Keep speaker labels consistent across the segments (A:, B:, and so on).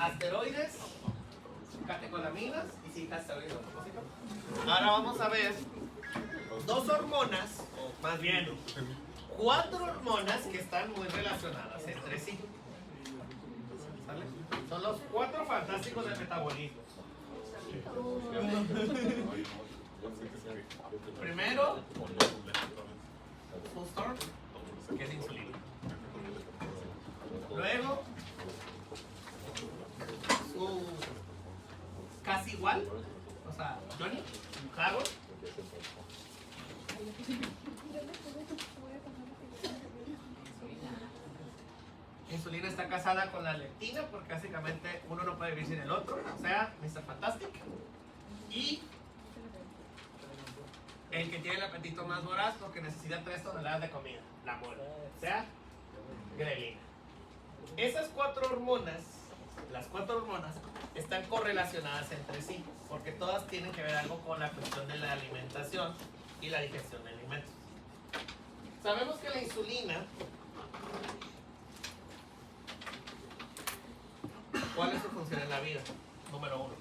A: asteroides, catecolaminas y sin asteroides. Ahora vamos a ver dos hormonas, o más bien 4 hormonas que están muy relacionadas entre sí. ¿Sale? Son los 4 fantásticos del metabolismo. Primero, Fustor, que es insulina. Luego, su casi igual, o sea, Johnny, Harold. Insulina está casada con la leptina porque básicamente uno no puede vivir sin el otro, o sea, Mr. Fantastic. Y el que tiene el apetito más voraz porque necesita 3 toneladas de comida, la mole, o sea, grelina. Esas 4 hormonas, las 4 hormonas, están correlacionadas entre sí porque todas tienen que ver algo con la cuestión de la alimentación y la digestión de alimentos. Sabemos que la insulina, ¿cuál es su función en la vida? Número 1.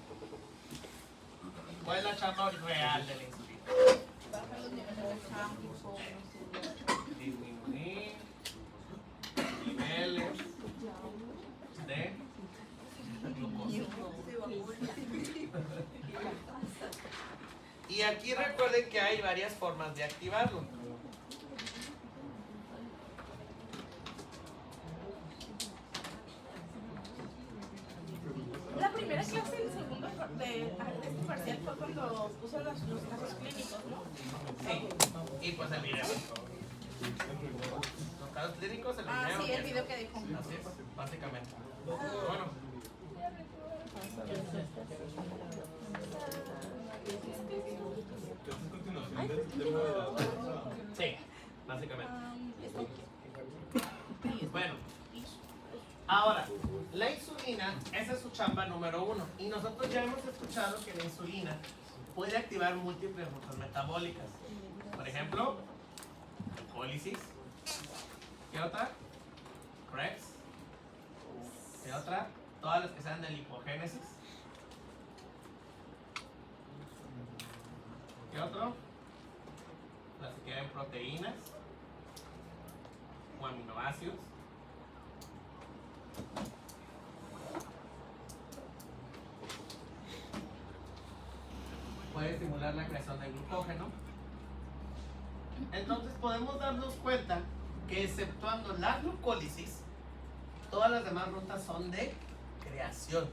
A: ¿Cuál es la chamba real de la insulina? Disminuir niveles de glucosa. Y aquí recuerden que hay varias formas de activarlo.
B: La primera clase del segundo de este parcial fue cuando puso los casos clínicos, ¿no?
A: Sí, y pues el video. Los casos clínicos, el video.
B: Ah, sí, el
A: y
B: video que dijo.
A: Así es, básicamente. Bueno. Sí, básicamente. Bueno, ahora, la insulina, esa es su chamba número 1. Y nosotros ya hemos escuchado que la insulina puede activar múltiples rutas metabólicas. Por ejemplo, glicólisis. ¿Qué otra? Krebs. ¿Qué otra? Todas las que sean de lipogénesis. ¿Qué otro? Las que quedan proteínas o aminoácidos. Puede estimular la creación de glucógeno. Entonces podemos darnos cuenta que exceptuando la glucólisis, todas las demás rutas son de creación.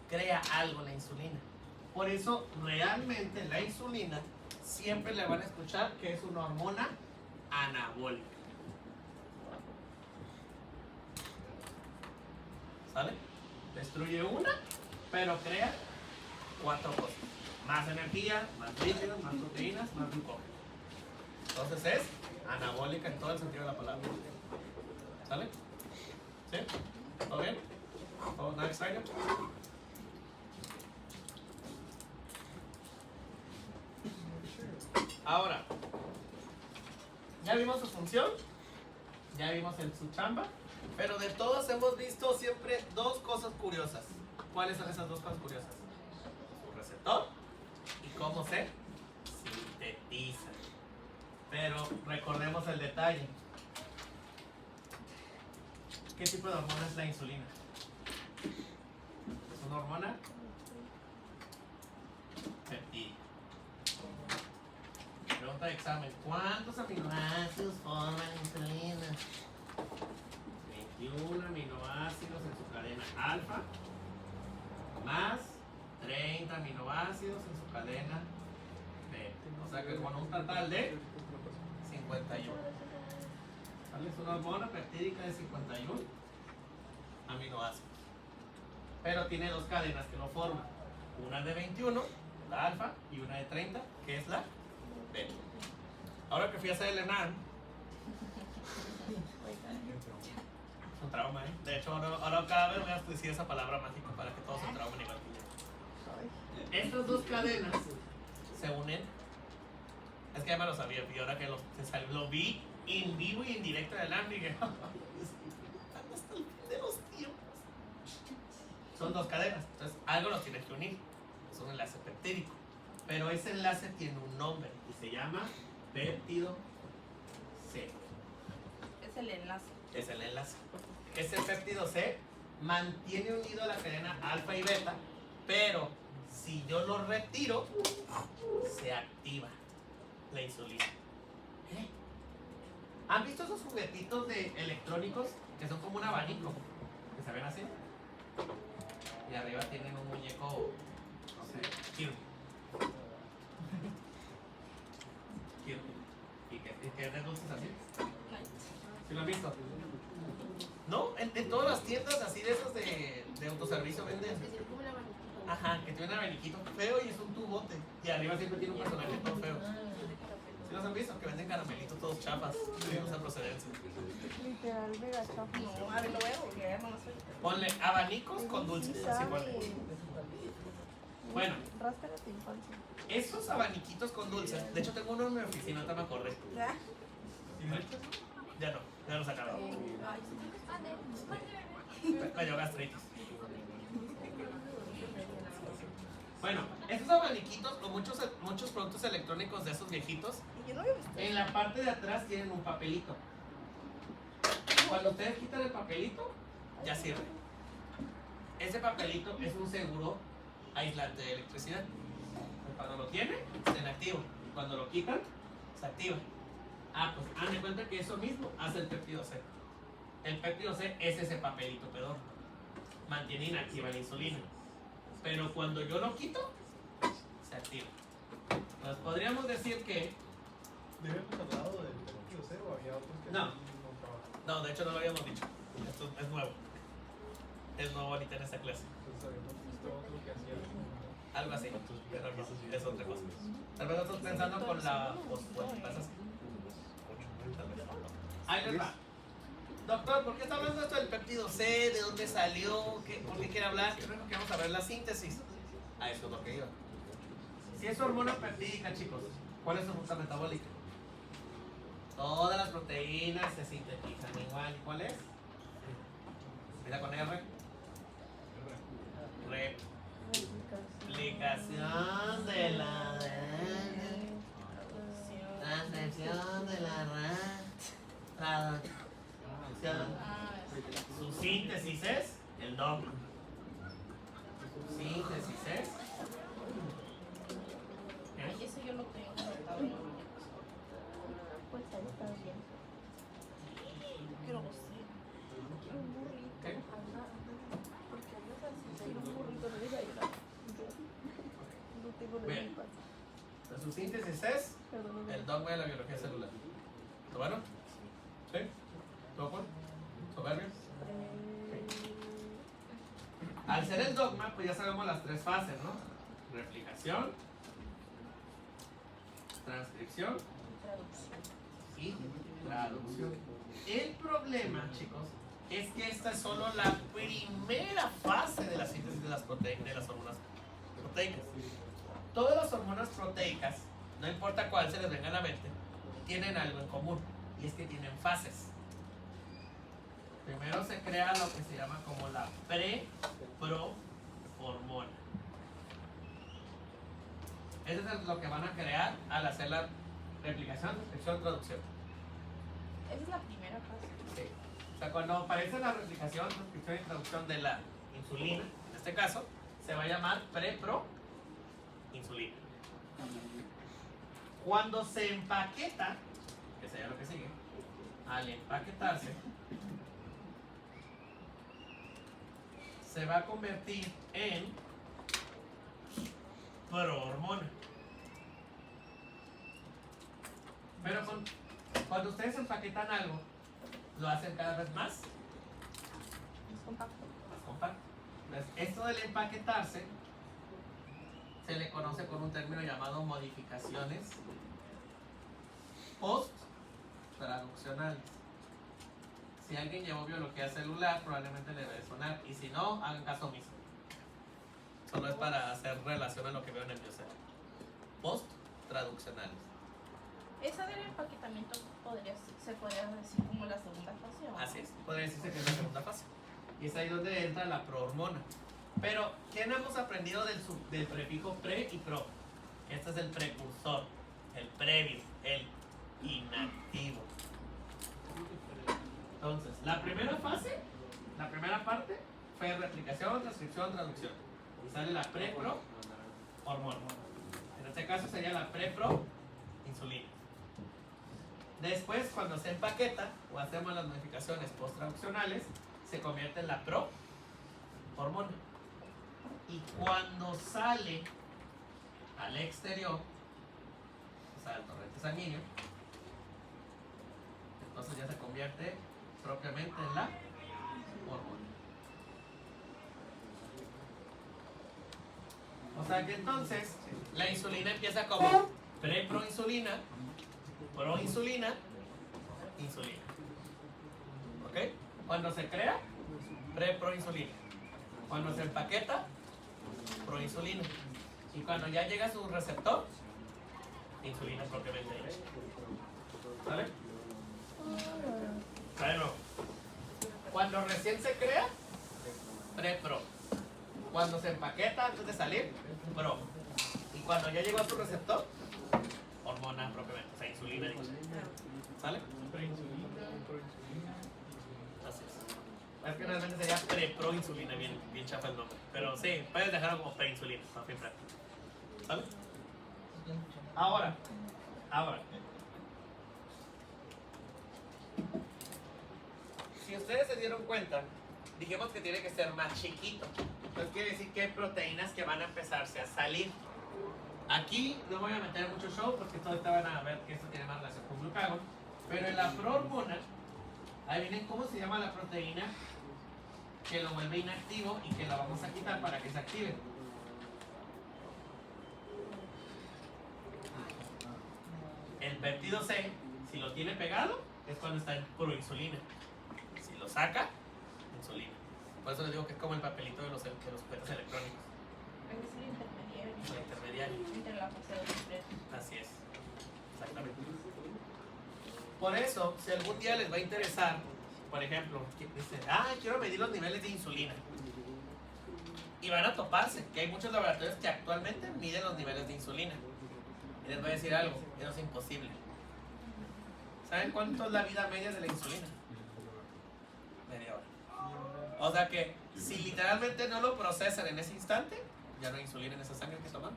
A: Crea algo la insulina. Por eso realmente la insulina siempre le van a escuchar que es una hormona anabólica. ¿Sale? Destruye una, pero crea 4 cosas. Más energía, más lípidos, más proteínas, más glucógeno. Entonces es anabólica en todo el sentido de la palabra. ¿Sale? ¿Sí? ¿Todo bien? ¿Todo nada extraño? Ahora, ya vimos su función, ya vimos su chamba, pero de todos hemos visto siempre 2 cosas curiosas. ¿Cuáles son esas 2 cosas curiosas? Su receptor y cómo se sintetiza. Pero recordemos el detalle. ¿Qué tipo de hormona es la insulina? ¿Es una hormona? Peptídica. Pregunta de examen. ¿Cuántos aminoácidos forman la insulina? 21 aminoácidos en su cadena alfa más 30 aminoácidos en su cadena beta. O sea que con un total de 51. ¿Vale? Es una hormona peptídica de 51 aminoácidos. Pero tiene 2 cadenas que lo forman. Una de 21, la alfa, y una de 30, que es la beta. Ahora que fui a hacer el ENAM, es un trauma, ¿eh? De hecho, ahora cada vez voy a decir esa palabra mágica para que todos se traumen igual que yo. Estas 2 cadenas se unen. Es que ya me lo sabía, y ahora que lo vi en vivo y en directo en el ENAM, dije, hasta el fin de los tiempos. son dos cadenas. Entonces, algo lo tiene que unir. Es un enlace peptídico. Pero ese enlace tiene un nombre y se llama péptido C.
B: Es el enlace.
A: Es el enlace. Ese péptido C mantiene unido a la cadena alfa y beta, pero si yo lo retiro, se activa la insulina. ¿Eh? ¿Han visto esos juguetitos de electrónicos que son como un abanico? Que se ven así. Y arriba tienen un muñeco, no sé, Kirby. Kirby. ¿Y qué de dulces así? ¿Sí lo han visto? ¿No? En todas las tiendas así de esas de autoservicio venden. Ajá, que tiene un abaniquito feo y es un tubote. Y arriba siempre tiene un personaje todo feo. ¿Sí los han visto? Que venden caramelitos todos chapas. De esa procedencia.
C: Literal, mega chafa.
B: No, a ver, lo voy a googlear, no sé.
A: Ponle abanicos con dulces. Así ponle. Bueno.
C: Ráscate tu infancia.
A: Esos abaniquitos con dulces. De hecho, tengo uno en mi oficina, ahorita me acordé.
B: ¿Ya?
A: Ya no, ya los acabé. Me dio gastritis. Bueno, estos abaniquitos o muchos productos electrónicos de esos viejitos,
B: Y yo no había visto.
A: en la parte de atrás tienen un papelito. Cuando ustedes quitan el papelito, ya sirve. Ese papelito es un seguro aislante de electricidad. Cuando lo tiene, se inactiva. Cuando lo quitan, se activa. Ah, pues haz de cuenta que eso mismo hace el péptido C. El péptido C es ese papelito pedorro. Mantiene inactiva la insulina. Pero cuando yo lo quito, se activa. Entonces podríamos decir que...
D: ¿Habíamos hablado del péptido C o había otros que
A: No.
D: trabajan?
A: No, de hecho no lo habíamos dicho. Esto es nuevo. Es nuevo ahorita en esta clase.
D: Entonces habíamos visto otro que hacía
A: Algo así. Pero no, es otra cosa. Tal vez no estás pensando con la... Pues, pasa así. Tal vez. Ahí les va. Doctor, ¿por qué está hablando esto del péptido C? ¿De dónde salió? ¿Por qué quiere hablar? Creo que vamos a ver la síntesis. A eso es lo que iba. Si es hormona peptídica, chicos, ¿cuál es su ruta metabólica? Todas las proteínas se sintetizan igual. ¿Cuál es? Mira con R. Replicación de la transcripción de la traducción. Su síntesis es el dogma. Su síntesis es.
B: Ay, eso yo lo tengo anotado.
C: Pues ahí está bien.
B: Quiero gozar.
C: Un burrito.
A: ¿Qué?
C: Ajá. Porque hablas así, quiero un burrito, no deja llorar. Yo no tengo la
A: Bien.
C: infancia.
A: Su síntesis es
C: Perdóname.
A: el dogma de la biología celular. ¿Todo bueno? ¿Sí? ¿Todo bueno? ¿Soberbio? Al ser el dogma, pues ya sabemos las tres fases, ¿no? Replicación, transcripción
B: Traducción.
A: y traducción. El problema, chicos, es que esta es solo la primera fase de la síntesis de las proteínas, de las hormonas proteicas. Todas las hormonas proteicas, no importa cuál se les venga a la mente, tienen algo en común, y es que tienen fases. Primero se crea lo que se llama como la pre-pro-hormona. Eso es lo que van a crear al hacer la replicación, transcripción, traducción.
B: Esa es la primera fase.
A: Sí. O sea, cuando aparece la replicación, transcripción y traducción de la insulina, en este caso, se va a llamar pre-pro-insulina. Cuando se empaqueta, que sería lo que sigue, al empaquetarse, se va a convertir en prohormona. Pero cuando ustedes empaquetan algo, lo hacen cada vez más
B: Compacto.
A: compacto. Entonces, esto del empaquetarse se le conoce con un término llamado modificaciones post-traduccionales. Si alguien llevó biología celular, probablemente le debe sonar. Y si no, hagan caso omiso. Solo es para hacer relación a lo que veo en el biocentro. Post-traduccionales.
B: Esa del empaquetamiento se podría decir como la segunda fase. ¿O?
A: Así es. Podría decirse que es la segunda fase. Y es ahí donde entra la prohormona. Pero, ¿qué no hemos aprendido del prefijo pre y pro? Este es el precursor, el previo, el inactivo. Entonces, la primera fase, la primera parte, fue replicación, transcripción, traducción. Y sale la pre-pro hormona. En este caso sería la pre-pro insulina. Después, cuando se empaqueta o hacemos las modificaciones post-traduccionales, se convierte en la pro hormona. Y cuando sale al exterior, o sea, al torrente sanguíneo, entonces ya se convierte propiamente en la hormona. O sea que entonces la insulina empieza como pre-proinsulina, proinsulina, insulina. ¿Ok? Cuando se crea, pre-proinsulina. Cuando se empaqueta, proinsulina. Y cuando ya llega a su receptor, insulina propiamente dicha. ¿Vale? Bueno, cuando recién se crea, pre-pro. Cuando se empaqueta antes de salir, pro. Y cuando ya llegó a su receptor, hormona propiamente, o sea, insulina dicha. ¿Sale?
D: Preinsulina, proinsulina.
A: Así es. Es que realmente sería pre-pro-insulina, bien chafa el nombre. Pero sí, puedes dejarlo como pre-insulina, para fin práctico. ¿Sale? Ahora. Si ustedes se dieron cuenta, dijimos que tiene que ser más chiquito. Entonces quiere decir que hay proteínas que van a empezarse a salir. Aquí no voy a meter mucho show porque todos van a ver que esto tiene más relación con glucagón. Pero en la prohormona, ahí vienen cómo se llama la proteína que lo vuelve inactivo y que la vamos a quitar para que se active. El péptido C, si lo tiene pegado, es cuando está en proinsulina. Si lo saca, insulina. Por eso les digo que es como el papelito de los sujetos electrónicos.
B: Es el intermediario.
A: El intermediario.
B: Entre la fase 2 y 3.
A: Así es. Exactamente. Por eso, si algún día les va a interesar, por ejemplo, que dicen, quiero medir los niveles de insulina. Y van a toparse, que hay muchos laboratorios que actualmente miden los niveles de insulina. Y les voy a decir algo, eso es imposible. ¿Saben cuánto es la vida media de la insulina? Media hora. O sea que si literalmente no lo procesan en ese instante, ya no hay insulina en esa sangre que toman.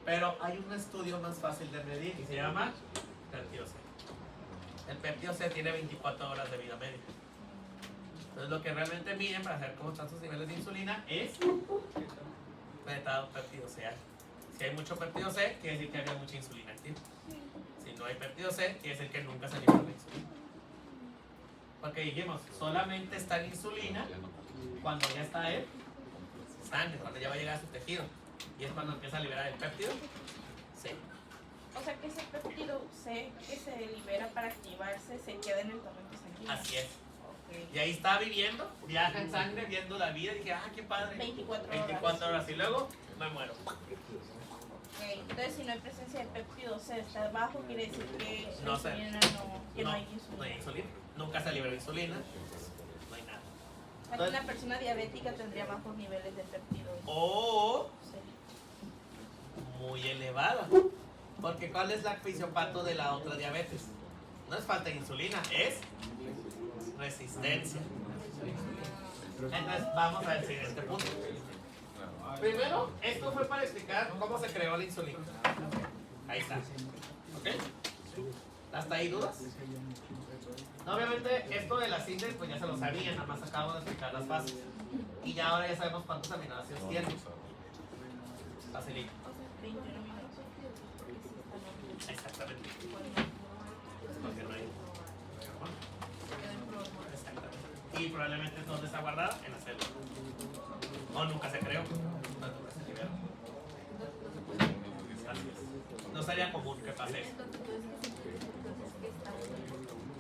A: Pero hay un estudio más fácil de medir y se llama péptido C. El péptido C tiene 24 horas de vida media. Entonces lo que realmente miden para saber cómo están sus niveles de insulina es péptido C. Si hay mucho péptido C, quiere decir que había mucha insulina activa. Si no hay péptido C, quiere decir que nunca se liberó la insulina. Porque dijimos, solamente está en insulina cuando ya está en sangre, cuando ya va a llegar a su tejido. Y es cuando empieza a liberar el péptido C.
B: O sea que ese péptido C que se libera para activarse se queda en el torrente sanguíneo.
A: Así es.
B: Ok.
A: Y ahí está viviendo, viaja en sangre, viendo la vida. Y dije, qué padre. 24 horas. Y luego me muero.
B: Okay. Entonces, si no hay presencia de péptido C, está bajo, quiere decir que
A: No
B: la
A: sé.
B: insulina no hay insulina.
A: No hay insulina. Nunca se libera insulina. No hay nada.
B: O sea, que una persona diabética tendría bajos niveles de péptido
A: O
B: C.
A: muy elevada. Porque ¿cuál es la fisiopato de la otra diabetes? No es falta de insulina, es resistencia. Entonces vamos al siguiente punto. Primero, esto fue para explicar cómo se creó la insulina. Ahí está. ¿Ok? ¿Hasta ahí dudas? No, obviamente esto de las índices pues ya se lo sabían, nada más acabamos de explicar las fases. Y ya ahora ya sabemos cuántos aminoácidos tiene. Facilito.
B: O sea, 21 minutos. Porque sí está
A: Exactamente. Porque no hay hormona. Exactamente. Y probablemente ¿dónde está guardada? En la célula. O nunca se creó. Nunca se liberó. Así es. No sería común que pase eso.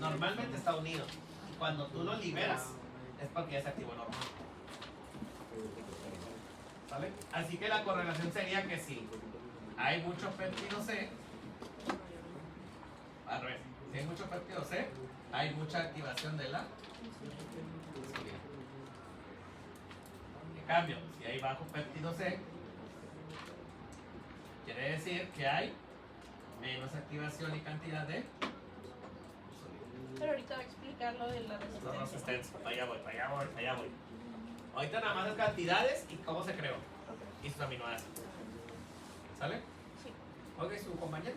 A: Normalmente está unido. Y cuando tú lo liberas, es porque ya se activó el hormona. ¿Vale? Así que la correlación sería que si hay mucho péptido C, al revés, si hay mucho péptido C, hay mucha activación de la insulina. cambio, si hay bajo péptido C, quiere decir que hay menos activación y cantidad de
B: Pero ahorita va a explicar lo de la
A: los
B: resistencia.
A: resistencia. Allá voy. Ahorita nada más es cantidades y cómo se creó. Y sus aminoácidos. ¿Sale?
B: Sí.
A: Ok, su compañero.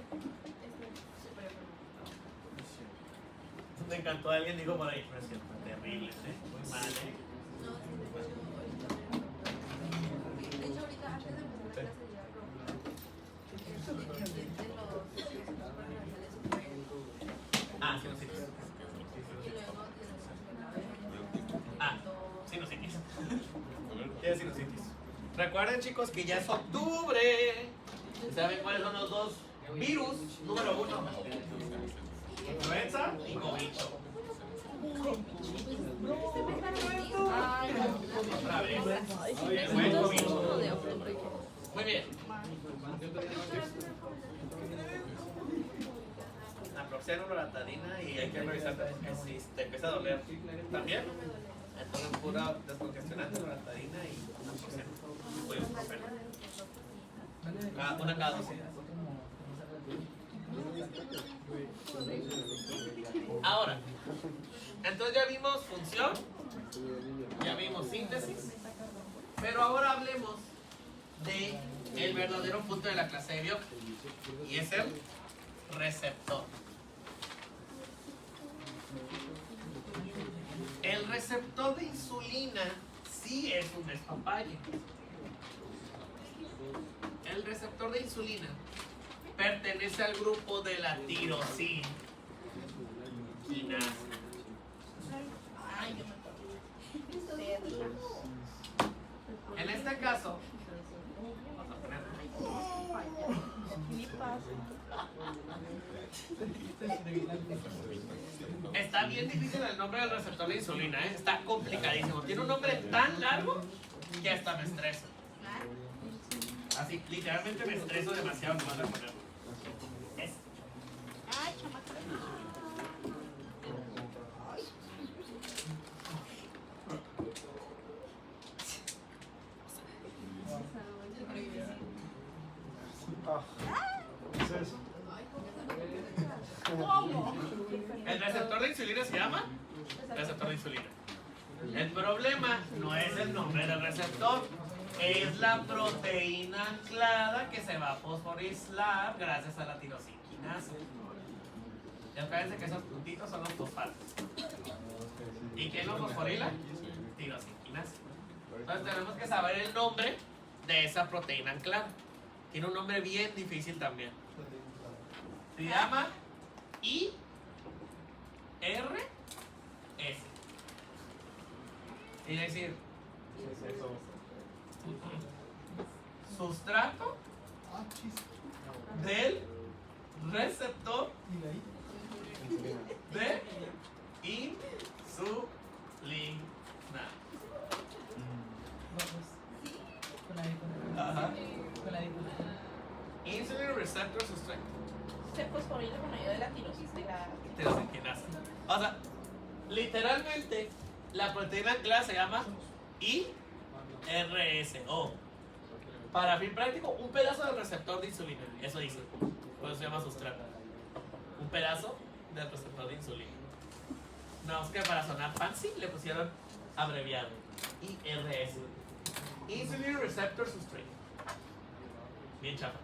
A: Me encantó, alguien dijo por ahí, pero es cierto, terrible, muy mal,
C: De hecho, ahorita antes de empezar la clase ya
A: Ah, sinusitis. Ah, sinusitis. Tiene sinusitis. Recuerden, chicos, que ya es octubre. ¿Saben cuáles son los dos virus? Número 1. Influenza y cobicho. Otra vez. El buen cobicho. Muy bien. Naproxeno, loratadina y hay que revisar también si te empieza a doler también. Entonces pura descongestionante, loratadina y naproxeno. Ibuprofeno. Una cada 12 días. Ahora, entonces ya vimos función, ya vimos síntesis, pero ahora hablemos de el verdadero punto de la clase de bióquímica, y es el receptor. El receptor de insulina sí es un despapalle. El receptor de insulina pertenece al grupo de la tirosina quinasa.
B: Ay, yo me acuerdo.
A: En este caso, vamos a poner. Está bien difícil el nombre del receptor de insulina, ¿eh? Está complicadísimo. Tiene un nombre tan largo que hasta me estreso. Así, literalmente me estreso demasiado nomás de ponerlo. Es
B: Ay, chamaca.
D: ¿Qué es eso?
B: ¿Cómo?
A: el receptor de insulina se llama receptor de insulina. El problema no es el nombre del receptor, es la proteína anclada que se va a fosforizar gracias a la tirosiquinasa. Y acuérdense que esos puntitos son los fosfatos. ¿Y quién lo fosforila? Tirosiquinasa. Entonces tenemos que saber el nombre de esa proteína anclada. Tiene un nombre bien difícil también. Se llama IRS. Quiere decir sustrato del receptor de insulina. Ajá. Insulin receptor substrate.
B: Se fosforila con ayuda de la tirosis de la...
A: Tirosiquinasa. O sea, literalmente la proteína anclada se llama IRSO. Para fin práctico, un pedazo del receptor de insulina. Eso dice. Por eso se llama sustrato. Un pedazo del receptor de insulina. No, es que para sonar fancy le pusieron abreviado. IRS. Insulin Receptor Substrate. Bien chafa.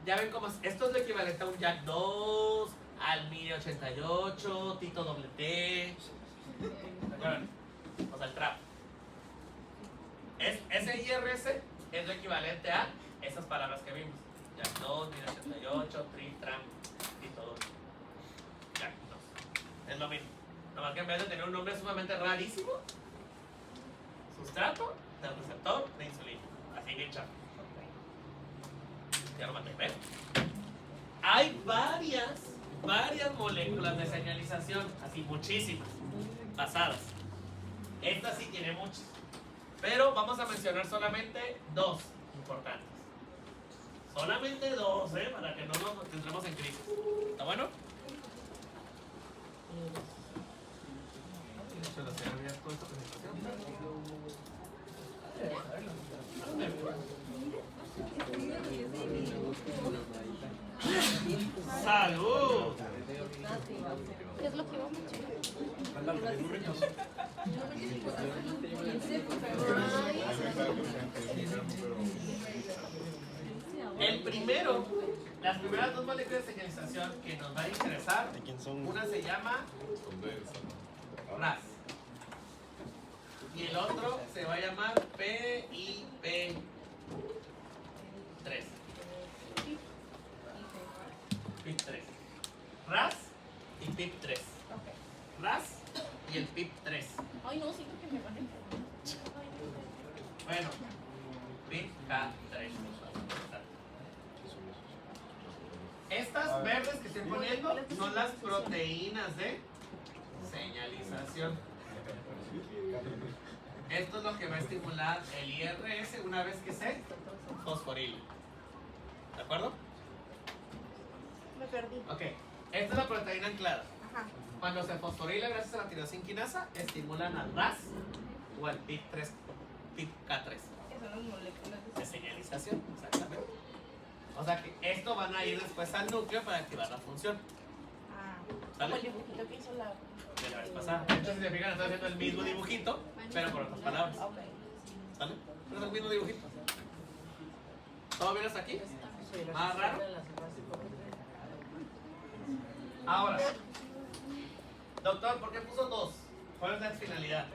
A: Ya ven cómo esto es lo equivalente a un Jack 2, al Mini 88, Tito doble T. ¿Recuerdan? O sea, el trap. Ese IRS es lo equivalente a esas palabras que vimos. Jack 2, Mini 88, Trip, Tram, Tito doble. Jack 2. Es lo mismo. Nomás que en vez de tener un nombre sumamente rarísimo, sustrato del receptor de insulina. Así bien chafa. Ya lo maté, ¿ven? Hay varias moléculas de señalización, así muchísimas, basadas. Esta sí tiene muchas, pero vamos a mencionar solamente dos importantes. Solamente dos, para que no nos entremos en crisis. ¿Está bueno? De hecho, la señora había puesto presentación. El primero, las primeras dos moléculas de señalización que nos van a interesar, una se llama RAS y el otro se va a llamar PIP3. PIP3. RAS y PIP3. RAS y el PIP3.
B: Ay, no, siento que me van a enfermar.
A: Bueno, PIP-K3. Estas verdes que estoy poniendo son las proteínas de señalización. Esto es lo que va a estimular el IRS una vez que se fosforile. ¿De acuerdo?
B: Me perdí.
A: Ok. Esta es la proteína anclada.
B: Ajá.
A: Cuando se fosforila gracias a la tirosin quinasa, estimulan al RAS o al PIP3, PIP-K3
B: Que son las moléculas
A: de señalización. Exactamente. O sea que esto van a ir después al núcleo para activar la función.
B: Ah,
A: ¿Sale?
B: como el dibujito que hizo la...
A: De la vez pasada. Entonces, si se fijan, estoy haciendo el mismo dibujito, pero con otras palabras.
B: Ok.
A: ¿Sale? Pero es el mismo dibujito. ¿Todo bien hasta aquí? ¿Más raro? Ahora, doctor, ¿por qué puso 2? ¿Cuál es la finalidad?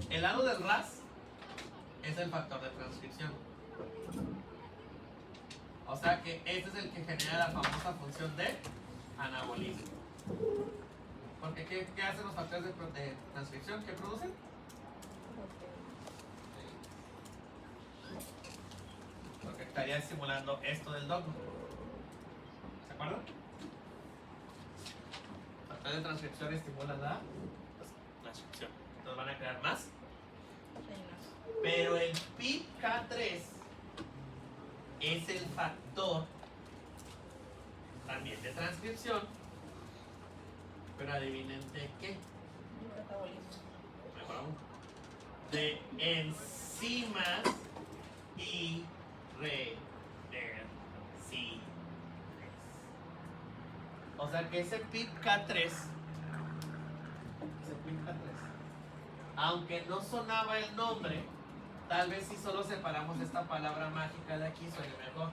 A: El lado del RAS es el factor de transcripción. O sea que este es el que genera la famosa función de anabolismo. Porque ¿qué hacen los factores de transcripción? ¿Qué producen? Porque estaría estimulando esto del dogma. ¿Se acuerdan? Factores de transcripción estimulan la transcripción. Entonces van a crear más. Pero el PIP-K3 es el factor también de transcripción. Pero adivinen de qué. Mejor aún. De enzimas y reversibles. O sea que ese PIP-K3, aunque no sonaba el nombre, tal vez si solo separamos esta palabra mágica de aquí, suena mejor.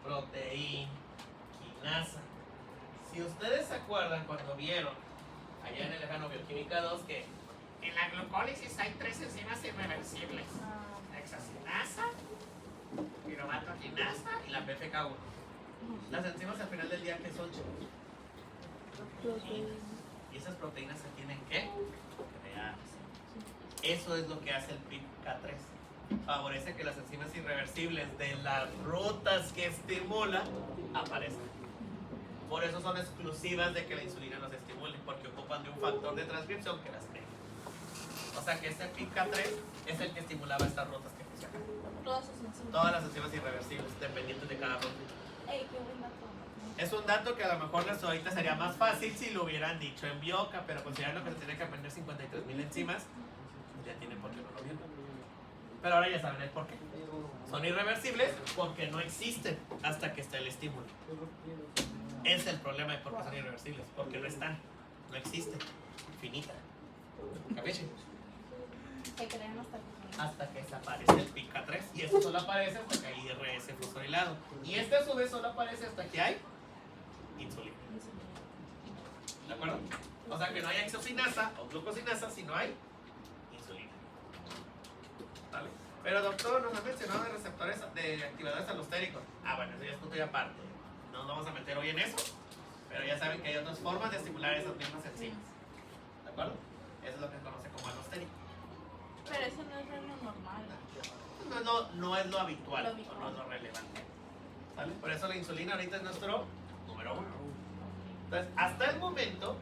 A: Proteína quinasa. Si ustedes se acuerdan cuando vieron allá en el lejano Bioquímica 2 que en la glucólisis hay 3 enzimas irreversibles: hexacinasa, piromatoquinasa y la PPK1. Las enzimas al final del día, ¿qué son, chicos? Y esas proteínas se tienen que crear. Eso es lo que hace el PIP-K3. Favorece que las enzimas irreversibles de las rutas que estimula aparezcan. Por eso son exclusivas de que la insulina los estimule, porque ocupan de un factor de transcripción que las crea. O sea que este PIP-K3 es el que estimulaba estas rutas que puse acá.
B: Todas sus enzimas.
A: Todas las enzimas irreversibles, dependientes de cada ruta.
B: Ey, qué buen dato.
A: Es un dato que a lo mejor ahorita sería más fácil si lo hubieran dicho en Bioca, pero considerando que se tiene que aprender 53,000 enzimas, ya tienen por qué no lo vieron. Pero ahora ya saben el por qué. Son irreversibles porque no existen hasta que esté el estímulo. Ese es el problema de por qué son irreversibles, porque no están, no existen, finita. ¿Capiche?
B: Se crean
A: Hasta que desaparece el PIP-K3, y eso solo aparece porque hay IRS fosforilado. Y este a su vez solo aparece hasta que hay insulina. ¿De acuerdo? O sea que no hay hexocinasa o glucosinasa si no hay insulina. ¿Vale? Pero doctor, nos ha mencionado de receptores de activadores alostéricos. Ah, bueno, eso ya es punto y aparte. No nos vamos a meter hoy en eso, pero ya saben que hay otras formas de estimular esas mismas enzimas. ¿De acuerdo? Eso es lo que se conoce como alostérico.
B: Pero eso no es lo normal.
A: No es lo habitual,
B: Lo habitual.
A: o no es lo relevante. ¿Vale? Por eso la insulina ahorita es nuestro número 1. Entonces, hasta el momento,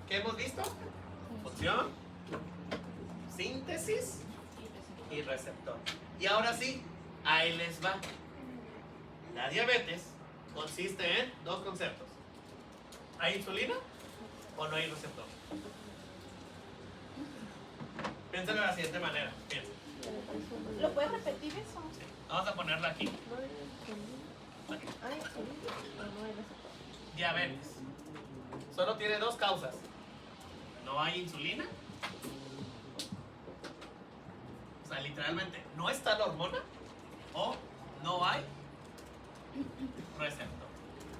A: ¿qué hemos visto? Función, síntesis y receptor. Y ahora sí, ahí les va. La diabetes consiste en 2 conceptos. ¿Hay insulina o no hay receptor? Piénsalo de la siguiente manera. Piensa.
B: ¿Lo puedes repetir eso?
A: Vamos a ponerla aquí. Diabetes. solo tiene dos causas. No hay insulina. O sea, literalmente, no está la hormona o no hay receptor.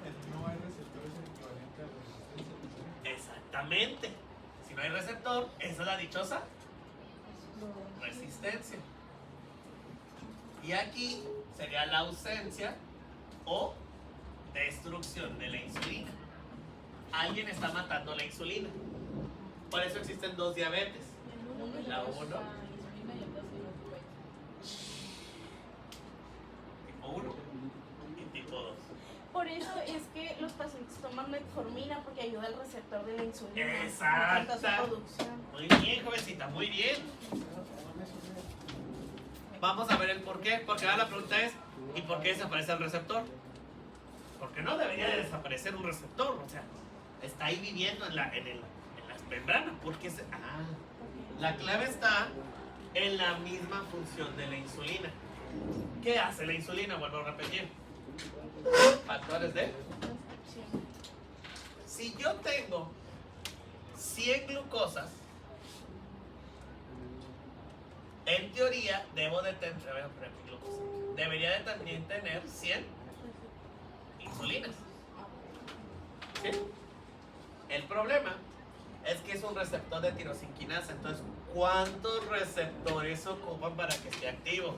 D: El no hay receptor es el equivalente a la resistencia.
A: Exactamente. Si no hay receptor, esa es la dichosa resistencia. Y aquí sería la ausencia o destrucción de la insulina. Alguien está matando la insulina. Por eso existen dos diabetes. La 1, tipo 1 y tipo 2.
B: Por eso es que los pacientes toman metformina porque ayuda al receptor de la insulina.
A: Exacto.
B: Aumenta su producción.
A: Muy bien, jovencita, muy bien. Vamos a ver el por qué. Porque ahora la pregunta es, ¿y por qué desaparece el receptor? Porque no debería de desaparecer un receptor. O sea, está ahí viviendo en las membranas. Porque la clave está en la misma función de la insulina. ¿Qué hace la insulina? Vuelvo a repetir. Factores de... Si yo tengo 100 glucosas, en teoría debo de tener, debería de también tener 100 insulinas. ¿Sí? El problema es que es un receptor de tirosinquinasa. Entonces, ¿cuántos receptores ocupan para que esté activo?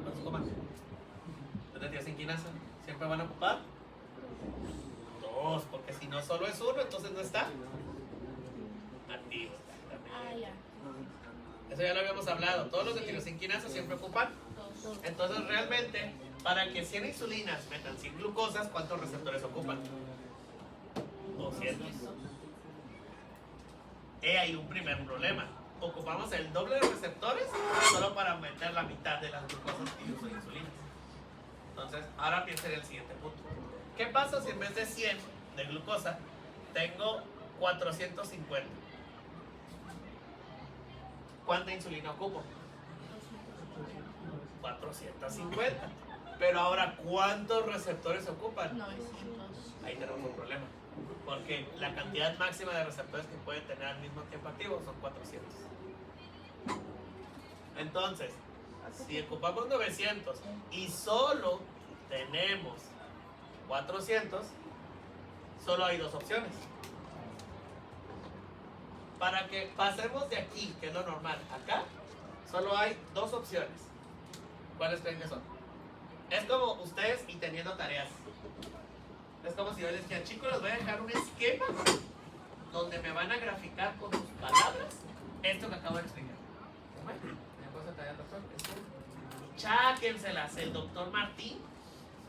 A: ¿Cuántos ocupan? ¿Los de tirosinquinasa siempre van a ocupar? 2, porque si no solo es uno, entonces no está activo.
B: Ah, ya.
A: Eso ya lo habíamos hablado. Todos los de tirosinquinasa siempre ocupan. Entonces realmente, para que 100 insulinas metan 100 glucosas, ¿cuántos receptores ocupan? 200. He ahí un primer problema. Ocupamos el doble de receptores solo para meter la mitad de las glucosas que yo uso de insulinas. Entonces, ahora piensen en el siguiente punto. ¿Qué pasa si en vez de 100 de glucosa tengo 450? ¿Cuánta insulina ocupo? 450. Pero ahora, ¿cuántos receptores ocupan?
B: 900.
A: Ahí tenemos un problema. Porque la cantidad máxima de receptores que puede tener al mismo tiempo activo son 400. Entonces, si ocupamos 900 y solo tenemos 400, solo hay dos opciones. Para que pasemos de aquí, que es lo normal, acá, solo hay dos opciones. ¿Cuáles creen que son? Es como ustedes y teniendo tareas. Es como si yo les dijera, chicos, les voy a dejar un esquema donde me van a graficar con sus palabras esto que acabo de explicar. Bueno, ¿me puedo hacer tarea, doctor? Cháquenselas. El doctor Martín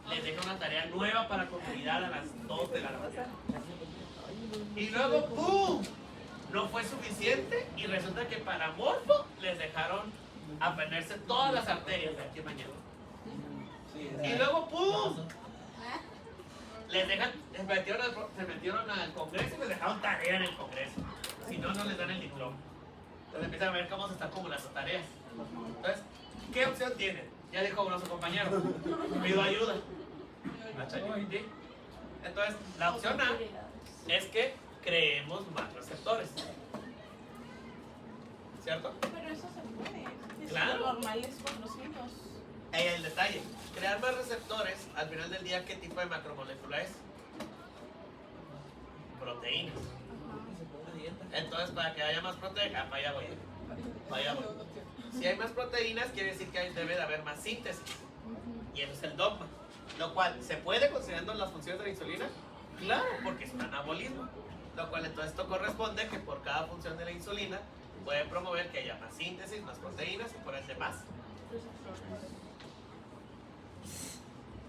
A: les deja una tarea nueva para comunidad a las 2 de la mañana. Y luego, ¡pum! No fue suficiente y resulta que para morfo les dejaron aprenderse todas las arterias de aquí a mañana. Y luego, ¡pum! Se metieron al congreso y les dejaron tarea en el congreso. Si no, no les dan el diploma. Entonces empiezan a ver cómo se están acumulando tareas. Entonces, ¿qué opción tienen? Ya dijo uno a su compañero, pido ayuda. ¿Sí? Entonces, la opción A es que creemos más receptores. ¿Cierto?
B: Pero eso se puede.
A: Claro.
B: Lo normal es 400.
A: Ahí el detalle. Crear más receptores, al final del día, ¿qué tipo de macromolécula es? Proteínas. Entonces, para que haya más proteínas, para allá voy. Si hay más proteínas, quiere decir que debe de haber más síntesis. Y eso es el dogma. Lo cual, ¿se puede considerando las funciones de la insulina? Claro, porque es un anabolismo. Lo cual, entonces, esto corresponde que por cada función de la insulina puede promover que haya más síntesis, más proteínas y por ende más.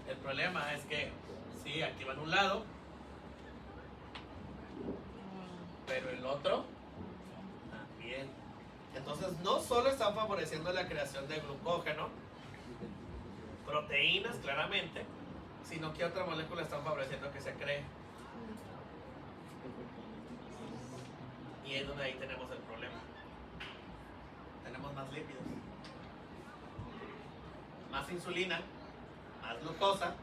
A: El problema es que sí, activan un lado, pero el otro también. Entonces no solo están favoreciendo la creación de glucógeno, proteínas claramente, sino que otra molécula están favoreciendo que se cree. Y es donde ahí tenemos el problema. Tenemos más lípidos, más insulina, más glucosa,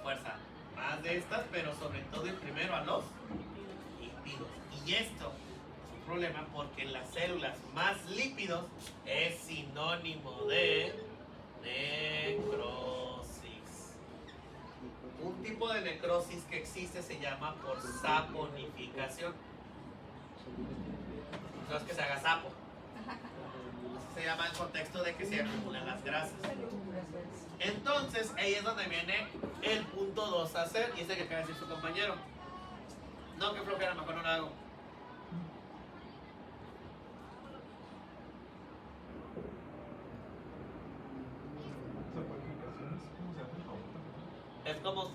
A: fuerza más de estas, pero sobre todo ir primero a los lípidos. Y esto es un problema porque en las células más lípidos es sinónimo de necrosis. Un tipo de necrosis que existe se llama por saponificación. No es que se haga sapo. Así se llama el contexto de que se acumulan las grasas. Entonces, ahí es donde viene el punto 2 a hacer, y ese que acaba de decir su compañero. No, que flojera, mejor no lo hago.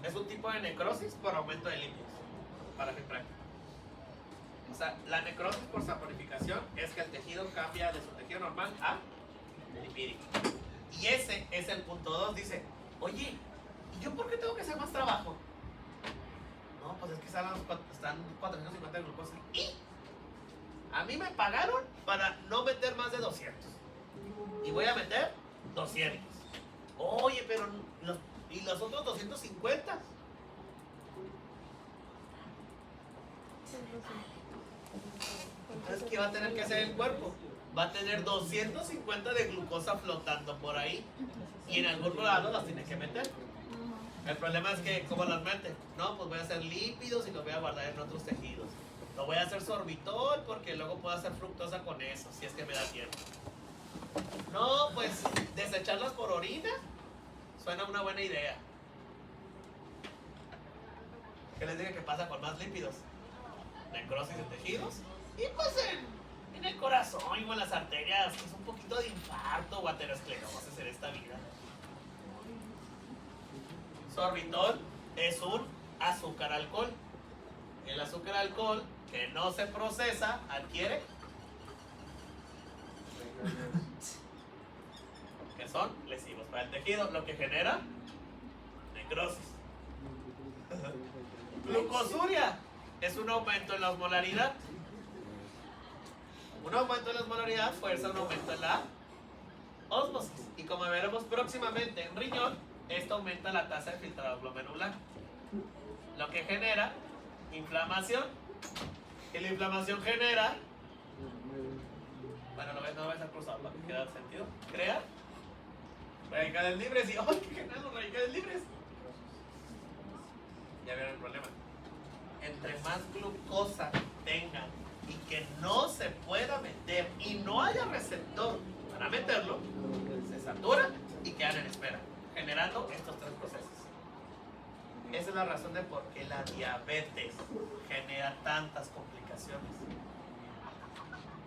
A: Es un tipo de necrosis por aumento de lípidos, para fin práctico. O sea, la necrosis por saponificación es que el tejido cambia de su tejido normal a lipídico. Y ese es el punto 2. Dice, oye, ¿y yo por qué tengo que hacer más trabajo? No, pues es que están 450 de glucosa. Y a mí me pagaron para no meter más de 200. Y voy a meter 200. Oye, pero ¿y los otros 250? Entonces, ¿qué va a tener que hacer el cuerpo? Va a tener 250 de glucosa flotando por ahí. Y en algún lado las tiene que meter. El problema es que, ¿cómo las mete? No, pues voy a hacer lípidos y los voy a guardar en otros tejidos. Lo voy a hacer sorbitol porque luego puedo hacer fructosa con eso, si es que me da tiempo. No, pues desecharlas por orina suena una buena idea. ¿Qué les digo que pasa con más lípidos? Necrosis de tejidos. Y pues en el corazón o en las arterias, pues un poquito de infarto o aterosclerosis en esta vida. Sorbitol es un azúcar-alcohol. El azúcar-alcohol que no se procesa adquiere, que son lesivos para el tejido, lo que genera necrosis. Glucosuria es un aumento en la osmolaridad. Un aumento en la osmolaridad fuerza un aumento en la ósmosis. Y como veremos próximamente en riñón, esto aumenta la tasa de filtrado glomerular, lo que genera inflamación. Y la inflamación genera, bueno, no vais a cruzar para que quede sentido, crea radicales libres. Y ¡ay, qué genial los radicales libres! Ya vieron el problema. Entre más glucosa tengan y que no se pueda meter y no haya receptor para meterlo, se satura y quedan en espera, generando estos tres procesos. Esa es la razón de por qué la diabetes genera tantas complicaciones.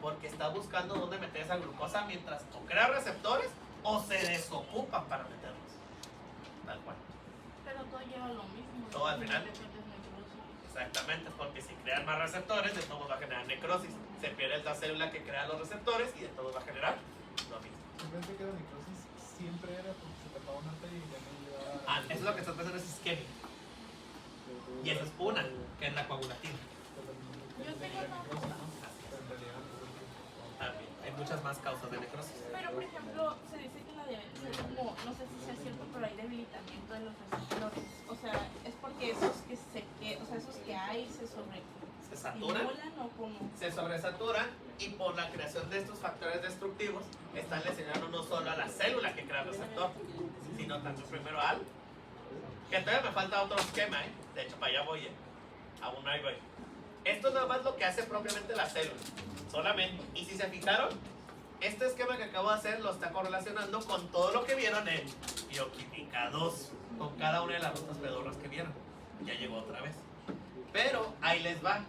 A: Porque está buscando dónde meter esa glucosa mientras o crea receptores o se desocupan para meterlos. Tal cual.
B: Pero todo lleva lo mismo.
A: Todo al final.
B: Necrosis.
A: Exactamente, porque si crean más receptores, de todos va a generar necrosis. Se pierde la célula que crea los receptores y de todos va a generar lo mismo.
D: Yo pensé que la necrosis siempre era porque se tapaba una arteria y ya no llevaba.
A: Eso es lo que estás pensando, es isquemia. Y esa es una, que es la coagulativa.
B: Yo tengo una duda.
A: También, hay muchas más causas de necrosis.
B: Pero, por ejemplo, se dice que la diabetes es como, no sé si sea cierto, pero hay debilitamiento de los receptores. O sea, es porque esos que hay se
A: ¿Saturan?
B: sobreestimulan o como.
A: Se sobresaturan y por la creación de estos factores destructivos están lesionando no solo a la célula que crea el receptor, sino tanto primero al, que todavía me falta otro esquema, de hecho para allá voy, aún ahí voy. Esto es nada más lo que hace propiamente la célula, solamente. Y si se fijaron, este esquema que acabo de hacer lo está correlacionando con todo lo que vieron en bioquímica 2, con cada una de las rutas pedorras que vieron. Ya llegó otra vez. Pero ahí les va.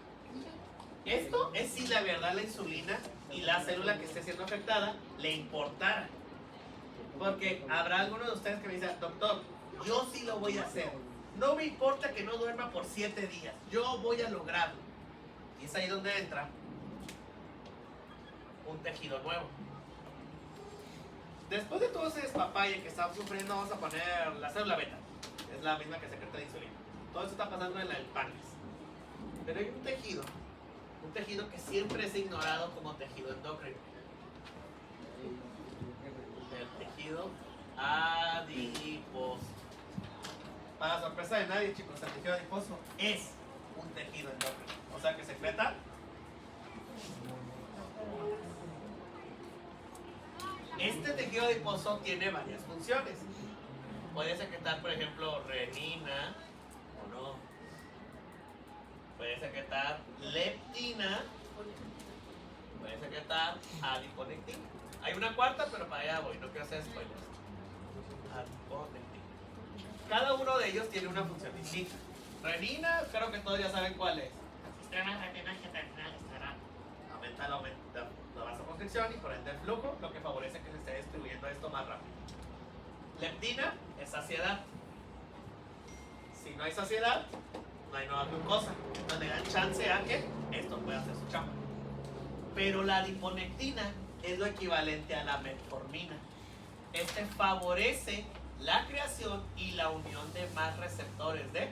A: Esto es si la verdad la insulina y la célula que esté siendo afectada le importara. Porque habrá alguno de ustedes que me dice, doctor, yo sí lo voy a hacer. No me importa que no duerma por 7 días. Yo voy a lograrlo. Y es ahí donde entra un tejido nuevo. Después de todo ese despapalle que estamos sufriendo, vamos a poner la célula beta. Es la misma que secreta la insulina. Todo eso está pasando en el páncreas. Pero hay un tejido que siempre es ignorado como tejido endocrino. El tejido adiposo. Para sorpresa de nadie, chicos, el tejido adiposo es un tejido endócrino. O sea que secreta. Este tejido adiposo tiene varias funciones. Puede secretar, por ejemplo, renina o no. Puede secretar leptina. Puede secretar adiponectina. Hay una cuarta, pero para allá voy, no quiero hacer spoilers. Adiponectina. Cada uno de ellos tiene una función distinta. Renina, creo que todos ya saben cuál es. El sistema renina terminal estará aumenta la vasoconstricción y por ende el flujo, lo que favorece que se esté distribuyendo esto más rápido. Leptina es saciedad. Si no hay saciedad, no hay nueva glucosa. Entonces le dan chance a que esto pueda hacer su chamba. Pero la adiponectina es lo equivalente a la metformina. Este favorece la creación y la unión de más receptores de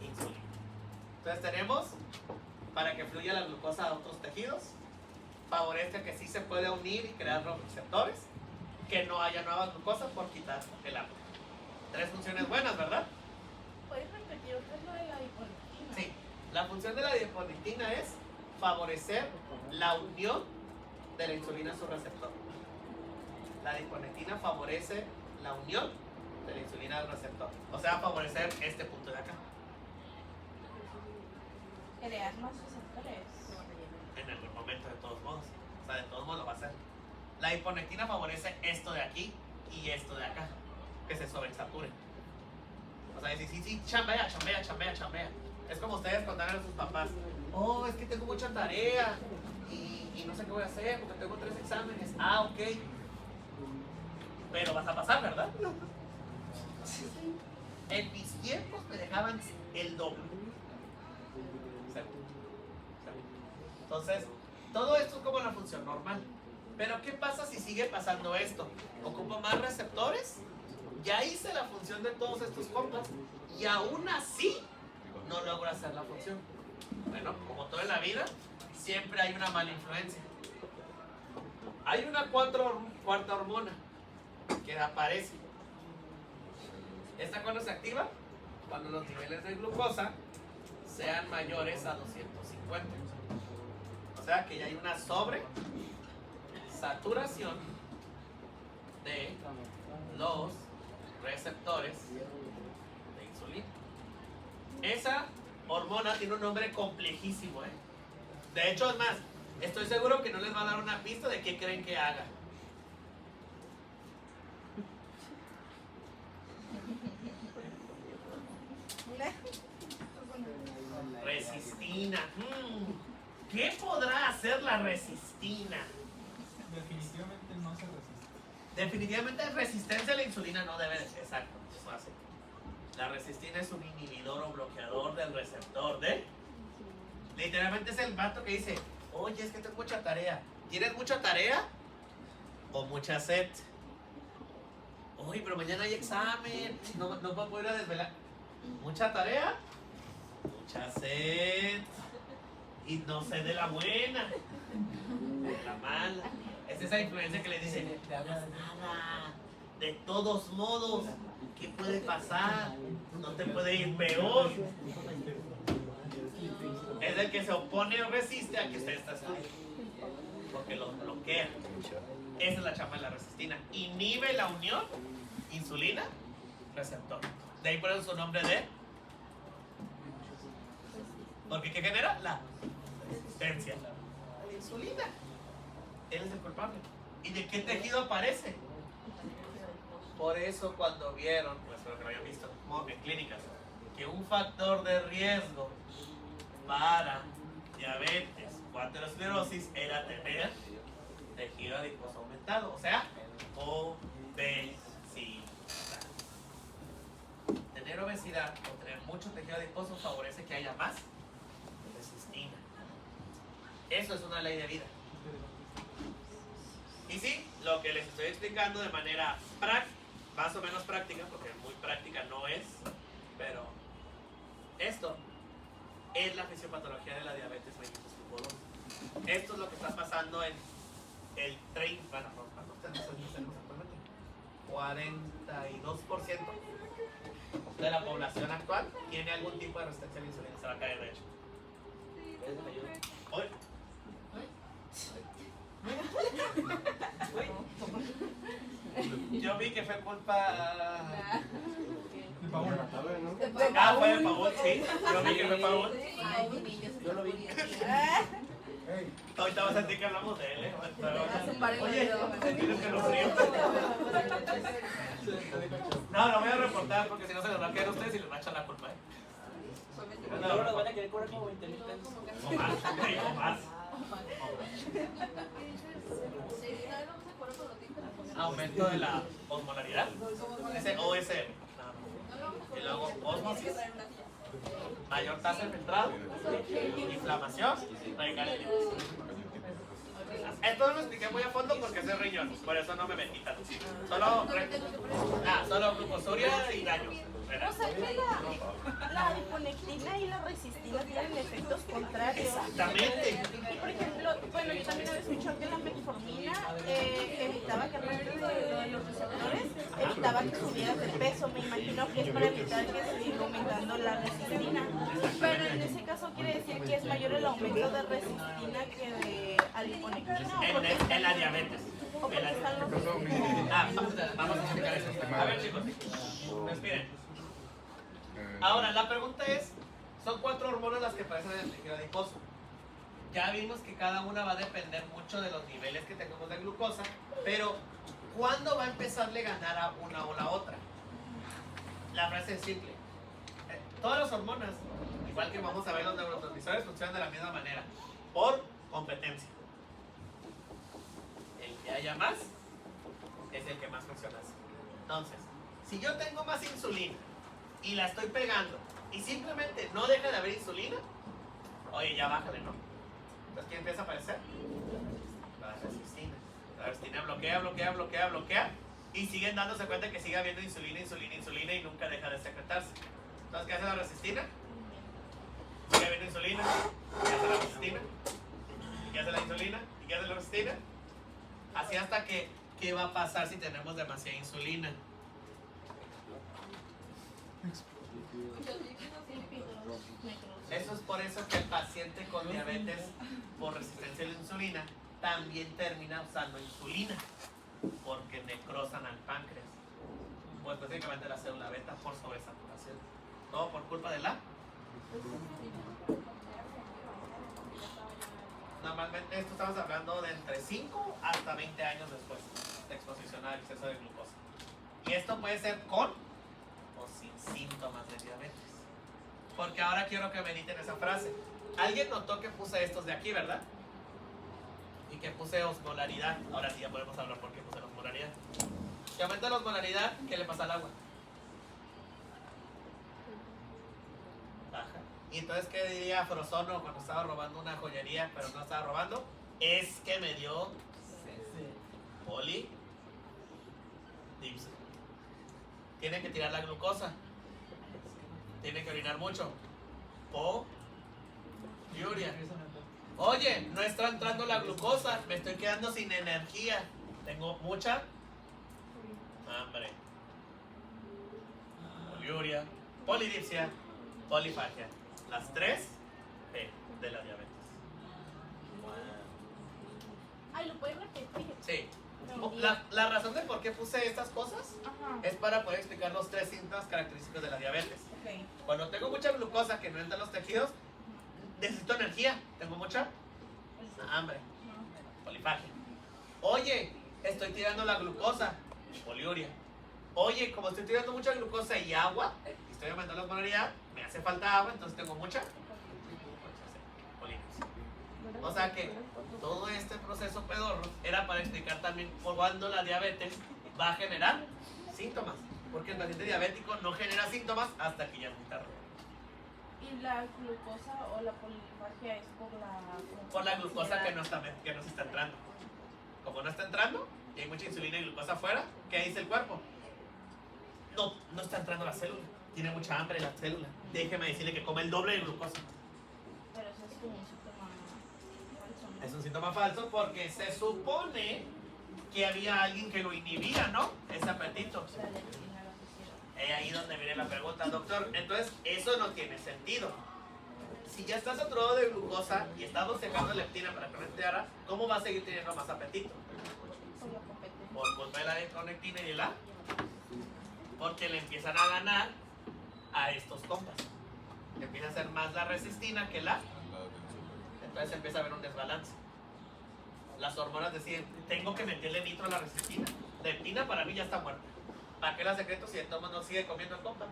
A: insulina. Entonces tenemos, para que fluya la glucosa a otros tejidos, favorece que sí se puede unir y crear los receptores, que no haya nueva glucosa por quitar el agua. 3 funciones buenas, ¿verdad?
B: ¿Puedes repetir otra vez lo de la adiponectina?
A: Sí. La función de la adiponectina es favorecer la unión de la insulina a su receptor. La adiponectina favorece la unión de la insulina al receptor. O sea, favorecer este punto de acá.
B: Crear más receptores.
A: En algún momento, de todos modos. O sea, de todos modos lo va a hacer. La adiponectina favorece esto de aquí y esto de acá, que se sobresaturen. O sea, sí, chambea. Es como ustedes contarle a sus papás: oh, es que tengo mucha tarea y no sé qué voy a hacer porque tengo 3 exámenes. Ah, ok. Pero vas a pasar, ¿verdad? En mis tiempos me dejaban el doble. Entonces, todo esto es como la función normal. Pero ¿qué pasa si sigue pasando esto? Ocupo más receptores, ya hice la función de todos estos compas y aún así no logro hacer la función. Bueno, como todo en la vida, siempre hay una mala influencia. Hay una cuarta hormona que aparece. ¿Esta cuando se activa? Cuando los niveles de glucosa sean mayores a 250. O sea que ya hay una sobresaturación de los receptores de insulina. Esa hormona tiene un nombre complejísimo, ¿eh? De hecho, es más, estoy seguro que no les va a dar una pista de qué creen que haga. Resistina. ¿Qué podrá hacer la resistina?
D: Definitivamente no se resiste.
A: Definitivamente resistencia a la insulina no debe de ser. Exacto, eso hace. La resistina es un inhibidor o bloqueador del receptor de... Literalmente es el vato que dice: oye, es que tengo mucha tarea. ¿Tienes mucha tarea? ¿O mucha sed? Oye, pero mañana hay examen. No puedo ir a desvelar. ¿Mucha tarea? Mucha sed. Y no sé de la buena, de la mala. Es esa influencia que le dice: no hagas nada. De todos modos, ¿qué puede pasar? No te puede ir peor. Es el que se opone o resiste a que usted está estudiando, porque lo bloquea. Esa es la chamba de la resistina. Inhibe la unión insulina-receptor. De ahí por eso su nombre de... Porque ¿qué genera? La resistencia. La insulina. Él es el culpable. ¿Y de qué tejido aparece? Por eso cuando vieron, pues espero que lo hayan visto en clínicas, que un factor de riesgo para diabetes o aterosclerosis era tener tejido adiposo aumentado, o sea, obesidad. Tener obesidad o tener mucho tejido adiposo favorece que haya más resistina. Eso es una ley de vida. Y sí, lo que les estoy explicando de manera más o menos práctica, porque muy práctica no es, pero esto es la fisiopatología de la diabetes mellitus tipo 2. Esto es lo que está pasando en el 30, bueno, no, 42% de la población actual tiene algún tipo de resistencia a la insulina. Se va a caer, de hecho. Hoy. Yo vi que fue culpa.
D: El pavón.
A: Ah, fue de Paul, sí. Yo vi que fue Paul.
B: Ay, mi niño se
A: Yo lo vi.
D: Ey,
A: Ahorita vas a sentir que hablamos de él, ¿eh?
B: Hace un par de
A: Oye,
B: videos.
A: tienes que lo frío. No, lo voy a reportar porque si no se les va a caer a ustedes y les va a echar la culpa, ¿eh?
E: Luego nos van a querer cobrar como 20,000 pesos.
A: O más, o más. Aumento de la osmolaridad. Ese OSM. Y luego osmosis. Mayor tasa de filtrado. Inflamación. Radicales libres. Esto no lo expliqué muy a fondo porque es de riñón. Por eso no me metí tanto. Solo glucosuria y daño.
B: O sea que la adiponectina y la resistina tienen efectos contrarios.
A: Exactamente.
B: Y por ejemplo, bueno, yo también había escuchado que la metformina evitaba que de los receptores, evitaba que subieras de peso. Me imagino que es para evitar que se siga aumentando la resistina. Pero en ese caso quiere decir que es mayor el aumento de resistina que de adiponectina.
A: En la diabetes.
B: ¿O porque están los dos?
A: Vamos a explicar eso. A ver, chicos. Respiren. Ahora, la pregunta es, son 4 hormonas las que aparecen en el tejido adiposo. Ya vimos que cada una va a depender mucho de los niveles que tengamos de glucosa, pero ¿cuándo va a empezarle a ganar a una o la otra? La frase es simple. Todas las hormonas, igual que vamos a ver los neurotransmisores, funcionan de la misma manera, por competencia. El que haya más es el que más funciona así. Entonces, si yo tengo más insulina y la estoy pegando y simplemente no deja de haber insulina, oye, ya bájale, ¿no? Entonces, ¿quién empieza a aparecer? La resistina. La resistina bloquea y siguen dándose cuenta que sigue habiendo insulina y nunca deja de secretarse. Entonces, ¿qué hace la resistina? Sigue habiendo insulina, ¿qué hace la resistina? ¿Y qué hace la insulina? ¿Y qué hace la resistina? Así hasta que, ¿qué va a pasar si tenemos demasiada insulina? Eso es por eso que el paciente con diabetes por resistencia a la insulina también termina usando insulina, porque necrosan al páncreas, o específicamente la célula beta por sobresaturación. Todo por culpa de la... Normalmente esto estamos hablando de entre 5 hasta 20 años después de exposición al exceso de glucosa. Y esto puede ser con o sin síntomas de diabetes. Porque ahora quiero que mediten esa frase. Alguien notó que puse estos de aquí, ¿verdad? Y que puse osmolaridad. Ahora sí ya podemos hablar por qué puse la osmolaridad. Si aumenta la osmolaridad, ¿qué le pasa al agua? Baja. Y entonces, ¿qué diría Frozono cuando estaba robando una joyería, pero no estaba robando? Es que me dio polidipsia. Tiene que tirar la glucosa. Tiene que orinar mucho. Poliuria. Oye, no está entrando la glucosa. Me estoy quedando sin energía. Tengo mucha hambre. Poliuria, polidipsia, polifagia. Las 3 P de la diabetes.
B: Ay, ¿lo puedes repetir?
A: Sí. La razón de por qué puse estas cosas es para poder explicar los 3 síntomas característicos de la diabetes.
B: Okay.
A: Cuando tengo mucha glucosa que no entra en los tejidos, necesito energía. Tengo mucha hambre. Polifagia. Oye, estoy tirando la glucosa. Poliuria. Oye, como estoy tirando mucha glucosa y agua, y estoy aumentando la osmolaridad, me hace falta agua, entonces tengo mucha polidipsia. O sea que todo este proceso pedorro era para explicar también cuándo la diabetes va a generar síntomas. Porque el paciente diabético no genera síntomas hasta que ya es muy tarde.
B: ¿Y la glucosa o la polifagia es
A: Por la glucosa que no se está entrando. Como no está entrando, y hay mucha insulina y glucosa afuera, ¿qué dice el cuerpo? No está entrando la célula. Tiene mucha hambre la célula. Déjeme decirle que come el doble de glucosa.
B: Pero eso es como un síntoma falso, ¿no?
A: Es un síntoma falso porque se supone que había alguien que lo inhibía, ¿no? Ese apetito.
B: La leptina lo hicieron.
A: ahí donde viene la pregunta, doctor. Entonces, eso no tiene sentido. Si ya está saturado de glucosa y estamos dejando leptina para que no entrara, ¿cómo va a seguir teniendo más apetito?
B: Por la competencia.
A: Por culpa de la adiponectina y de la... Porque le empiezan a ganar a estos compas. Empieza a ser más la resistina que la... Entonces empieza a haber un desbalance. Las hormonas deciden, tengo que meterle nitro a la resistina. Leptina para mí ya está muerta. ¿Para qué la secreto si el tomo no sigue comiendo el compa?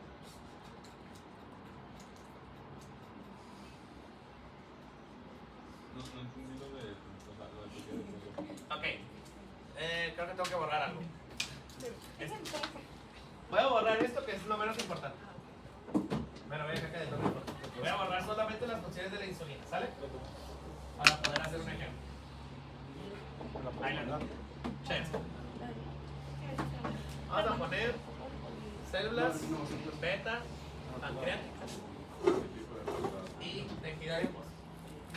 F: No entendí lo de... O sea, lo del tejido adiposo.
A: Ok. Creo que tengo que borrar algo. Voy a borrar esto que es lo menos importante. Bueno, voy a dejar que de todo importante. Voy a borrar solamente las funciones de la insulina, ¿sale? Para poder hacer un ejemplo. Ahí la tengo. Check. Vamos a poner células beta pancreáticas y tejido adiposo.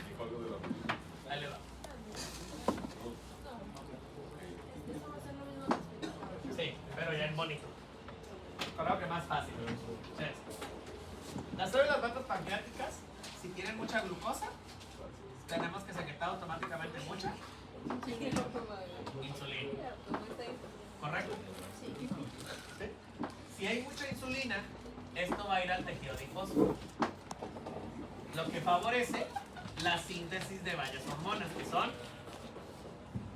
F: Dijo algo de la película.
A: Ahí le va. Sí, pero ya en bonito. Creo que más fácil. Check. Las células beta pancreáticas, si tienen mucha glucosa, tenemos que secretar automáticamente mucha insulina. ¿Correcto?
B: Sí.
A: ¿Sí? Si hay mucha insulina, esto va a ir al tejido adiposo, lo que favorece la síntesis de varias hormonas, que son,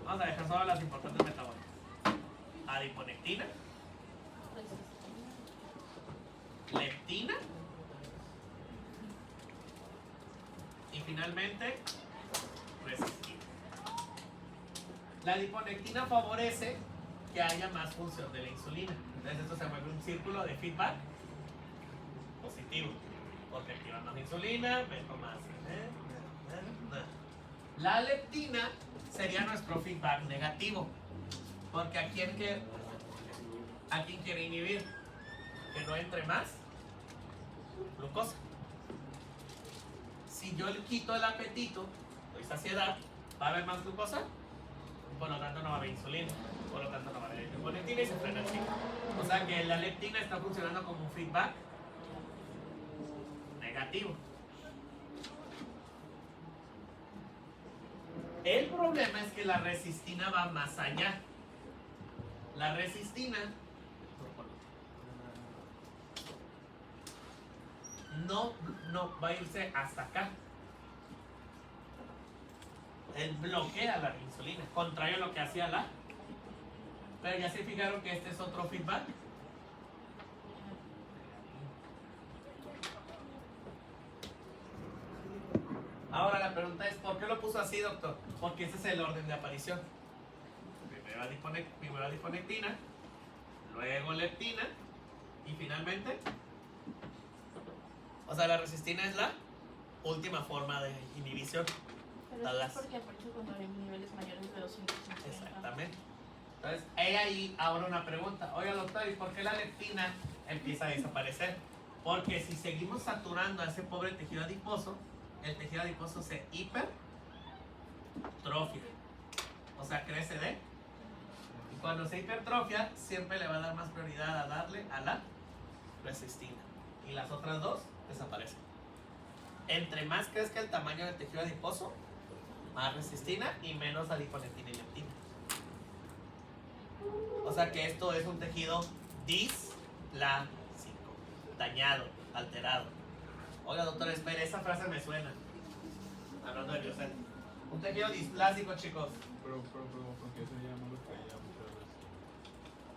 A: vamos a dejar solo las importantes metabólicas: adiponectina, leptina y finalmente resistina. La adiponectina favorece que haya más función de la insulina. Entonces esto se vuelve un círculo de feedback positivo, porque activa más insulina, meto más. La leptina sería nuestro feedback negativo, porque ¿a quién quiere inhibir? Que no entre más glucosa. Si yo le quito el apetito, doy saciedad, ¿va a haber más glucosa? Por lo tanto no va a haber insulina, por lo tanto no va a haber adiponectina y se frena el ciclo. O sea que la leptina está funcionando como un feedback negativo. El problema es que la resistina va más allá. La resistina no va a irse hasta acá. Él bloquea la insulina, contrario a lo que hacía la. Pero ya se fijaron que este es otro feedback. Ahora la pregunta es, ¿por qué lo puso así, doctor? Porque ese es el orden de aparición. Primero adiponectina, luego leptina y finalmente, o sea, la resistina es la última forma de inhibición.
B: Pero eso es porque aparece cuando hay niveles mayores de 250.
A: Exactamente. Entonces, hay ahí ahora una pregunta. Oiga, doctor, ¿y por qué la leptina empieza a desaparecer? Porque si seguimos saturando a ese pobre tejido adiposo, el tejido adiposo se hipertrofia. O sea, crece de... Y cuando se hipertrofia, siempre le va a dar más prioridad a darle a la resistina. Y las otras dos desaparecen. Entre más crezca el tamaño del tejido adiposo, más resistina y menos adiponectina y leptina. O sea que esto es un tejido displásico, dañado, alterado. Oiga, doctor, espere, esa frase me suena. Hablando de Biocel. Un tejido displásico, chicos.
F: Pero, ¿por qué se llama lo que ella muchas veces?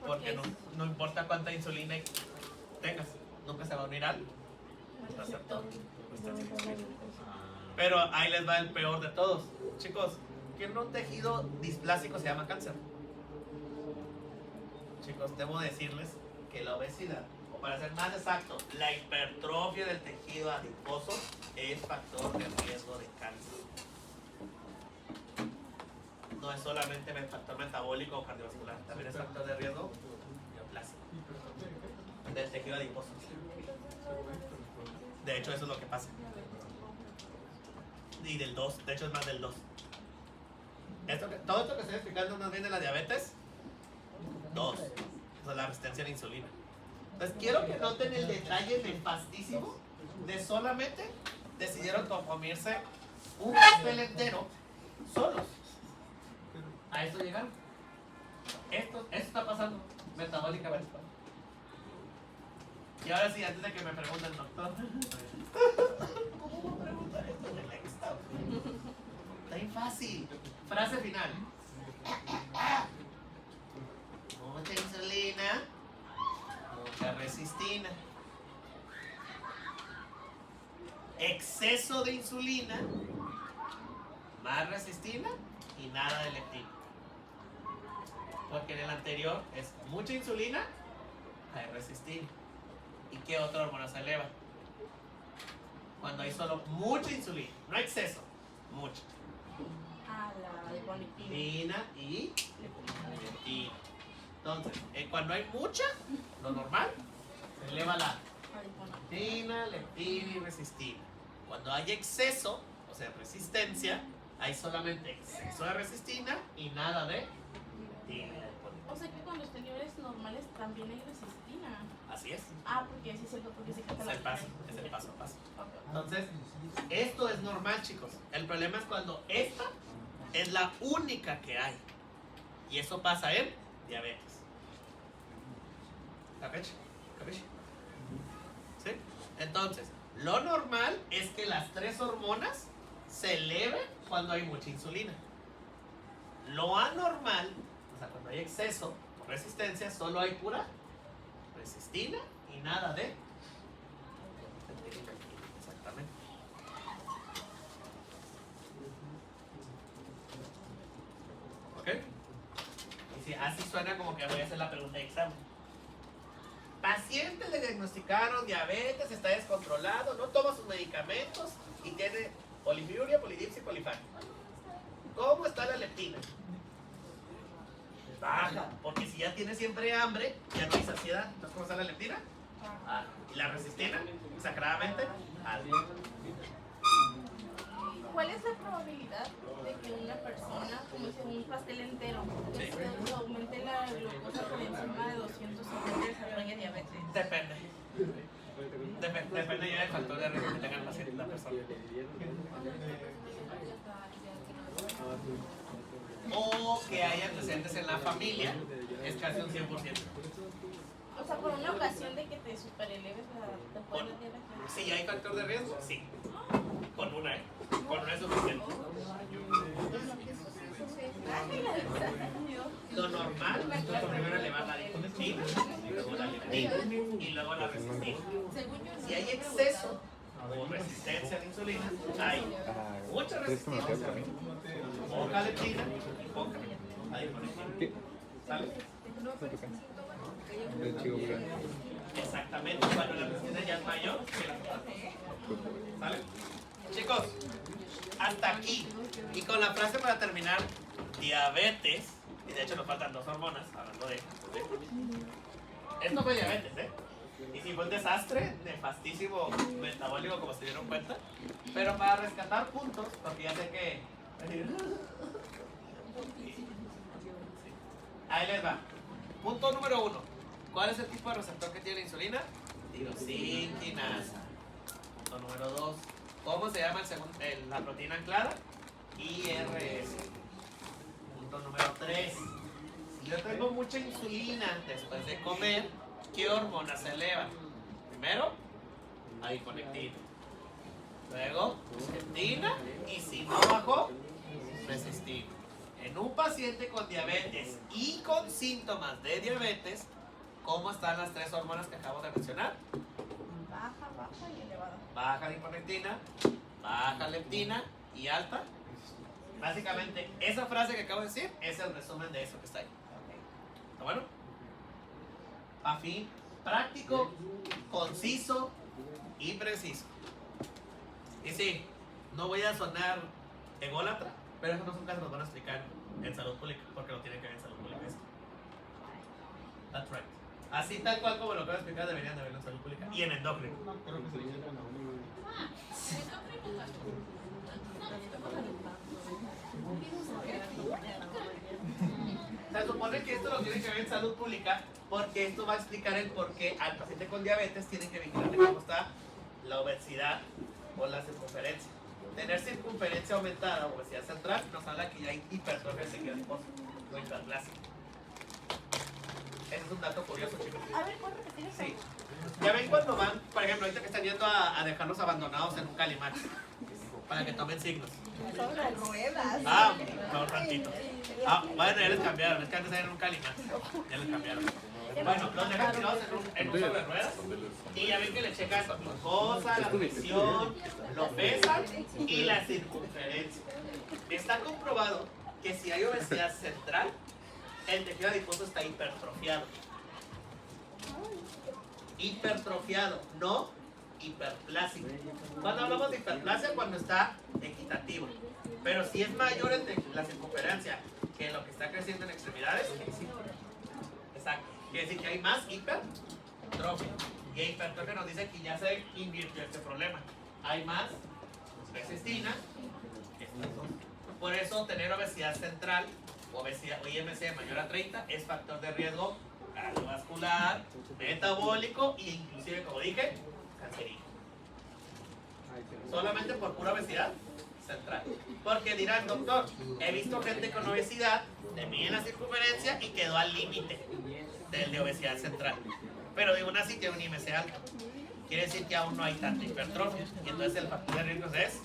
A: Porque no importa cuánta insulina tengas, nunca se va a unir al receptor. Pero ahí les va el peor de todos. Chicos, ¿qué en un tejido displásico se llama cáncer? Chicos, debo decirles que la obesidad, o para ser más exacto, la hipertrofia del tejido adiposo es factor de riesgo de cáncer. No es solamente el factor metabólico o cardiovascular, también es factor de riesgo neoplásico del tejido adiposo. De hecho, eso es lo que pasa. Y del 2, de hecho es más del 2. Todo esto que estoy explicando más bien de la diabetes, 2. O sea, la resistencia a la insulina. Entonces quiero que noten el detalle nefastísimo de solamente decidieron comerse un pastel entero solos. A esto llegaron. Esto está pasando metabólicamente. Y ahora sí, antes de que me pregunte el doctor, ¿cómo voy a preguntar esto en el extra? Está bien fácil. Frase final. Mucha insulina, mucha resistina. Exceso de insulina, más resistina y nada de leptina. Porque en el anterior es mucha insulina, hay resistina. ¿Y qué otra hormona se eleva? Cuando hay solo mucha insulina, no exceso, mucha.
B: Ah, la de bonitina.
A: Leptina y leptina. Entonces, cuando hay mucha, lo normal, se eleva la leptina, leptina y resistina. Cuando hay exceso, o sea, resistencia, hay solamente exceso de resistina y nada de leptina.
B: O sea que cuando estén niveles normales también hay resistina.
A: Así es.
B: Ah, porque sí es cierto, porque se cata
A: Es
B: la
A: el paso,
B: diferencia.
A: es el paso a paso.
B: Ok.
A: Entonces, esto es normal, chicos. El problema es cuando esta es la única que hay. Y eso pasa en diabetes. ¿Capeche? ¿Capeche? ¿Sí? Entonces, lo normal es que las tres hormonas se eleven cuando hay mucha insulina. Lo anormal, o sea, cuando hay exceso o resistencia, solo hay pura resistina y nada de... Exactamente. ¿Ok? Y si así suena como que voy a hacer la pregunta de examen. Paciente le diagnosticaron diabetes, está descontrolado, no toma sus medicamentos y tiene poliuria, polidipsia y polifán. ¿Cómo está la leptina? Baja, porque si ya tiene siempre hambre, ya no hay saciedad. ¿Entonces cómo está la leptina? Ah, y la resistina, exageradamente, alta.
B: ¿Cuál es la probabilidad de que una persona comience un pastel entero, que
A: Sí.
B: se aumente la glucosa por encima de 250 y desarrolle diabetes?
A: Depende. Depende ya del factor de riesgo que tenga el paciente, la persona. O que haya antecedentes en la familia, es casi un 100%.
B: O sea, por una ocasión de que te supereleves la después de diabetes.
A: Si hay factor de riesgo, sí. Con una, ¿eh? Con una es suficiente.
B: Ay, la de
A: Lo normal es primero elevar la diabetes, luego la leptina y luego la resistina. Si hay exceso o resistencia a la insulina, hay mucha resistencia, poca leptina y poca adiponectina. ¿Sale? Exactamente, cuando la resistencia ya es mayor que la total. ¿Sale? Chicos, hasta aquí. Y con la frase para terminar, diabetes, y de hecho nos faltan dos hormonas, hablando de... Esto fue diabetes, ¿eh? Y sí fue un desastre, nefastísimo, metabólico, como se dieron cuenta. Pero para rescatar puntos, porque ya sé que... Ahí les va. Punto número 1. ¿Cuál es el tipo de receptor que tiene la insulina? Tirosinquinasa. Punto número 2. ¿Cómo se llama la proteína anclada? IRS. Punto número 3. Si yo tengo mucha insulina después de comer, ¿qué hormonas se elevan? Primero, adiponectina. Luego, leptina. Y si no bajó, resistina. En un paciente con diabetes y con síntomas de diabetes, ¿cómo están las tres hormonas que acabo de mencionar?
B: baja y elevada.
A: Baja adiponectina, baja leptina y alta. Básicamente, esa frase que acabo de decir es el resumen de eso que está ahí. ¿Está bueno? A fin práctico, conciso y preciso. Y sí, no voy a sonar ególatra, pero eso no son casos que nos van a explicar en salud pública, porque no tienen que ver en salud pública esto. That's right. Así tal cual como lo acabo de explicar, deberían de verlo en salud pública y en endocrino. Se supone supone que esto lo tiene que ver en salud pública porque esto va a explicar el por qué al paciente con diabetes tienen que vigilarle cómo está la obesidad o la circunferencia. Tener circunferencia aumentada o obesidad central nos habla que ya hay hipertrofia del tejido adiposo, no hiperplasia. Ese es un dato curioso, chicos.
B: A ver, ¿puedo repetir eso?
A: Sí. Ya ven cuando van, por ejemplo, ahorita que están yendo a dejarlos abandonados en un Calimax para que tomen signos.
B: Son las ruedas.
A: Ah, no, tantito. Ah, bueno, ya les cambiaron, es que antes eran un Calimax. Ya les cambiaron. Bueno, los dejan tirados en un sobre ruedas y ya ven que le checan la glucosa, la presión, lo pesan y la circunferencia. Está comprobado que si hay obesidad central, el tejido adiposo está hipertrofiado. Hipertrofiado, no hiperplásico. Cuando hablamos de hiperplasia, cuando está equitativo. Pero si es mayor la circunferencia que lo que está creciendo en extremidades, exacto. Quiere decir que hay más hipertrofia. Y hipertrofia nos dice que ya se invirtió este problema. Hay más resistina. Por eso tener obesidad central, obesidad o IMC mayor a 30 es factor de riesgo cardiovascular, metabólico e inclusive, como dije, cancerígeno. Solamente por pura obesidad central. Porque dirán, doctor, he visto gente con obesidad, le miden la circunferencia y quedó al límite del de obesidad central. Pero de una sí tiene un IMC alto. Quiere decir que aún no hay tanta hipertrofia. Y entonces el factor de riesgo es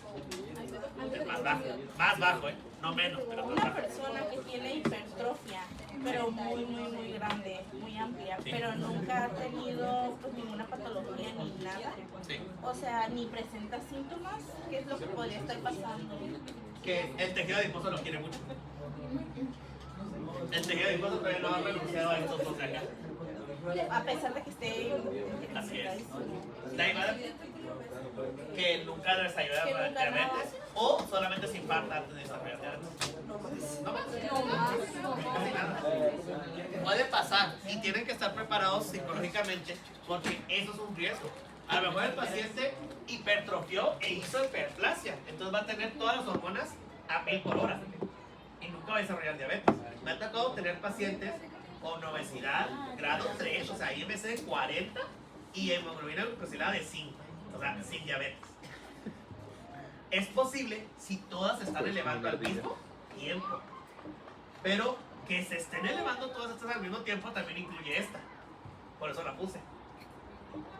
A: más bajo. Más bajo, no menos, pero más
B: Una
A: bajo.
B: persona que tiene hipertrofia, pero muy grande, muy amplia,
A: Sí.
B: pero nunca ha tenido pues, ninguna patología ni nada.
A: Sí.
B: O sea, ni presenta síntomas, ¿qué es lo que podría estar pasando?
A: Que el tejido adiposo lo quiere mucho. El tejido adiposo todavía no ha renunciado a estos dos de acá.
B: A pesar de que esté...
A: Así es. La IVA que nunca desarrolla
B: Que nunca
A: diabetes o solamente se infarta antes de desarrollar diabetes. No más. Casi nada. Puede pasar y tienen que estar preparados psicológicamente porque eso es un riesgo. A lo mejor el paciente hipertrofió e hizo hiperplasia, entonces va a tener todas las hormonas a 1000 por hora y nunca va a desarrollar diabetes. Me ha tocado tener pacientes con obesidad grado 3, o sea, IMC de 40 y hemoglobina glucosilada de 5, o sea, sin diabetes. Es posible si todas se están elevando al mismo tiempo, pero que se estén elevando todas estas al mismo tiempo también incluye esta, por eso la puse.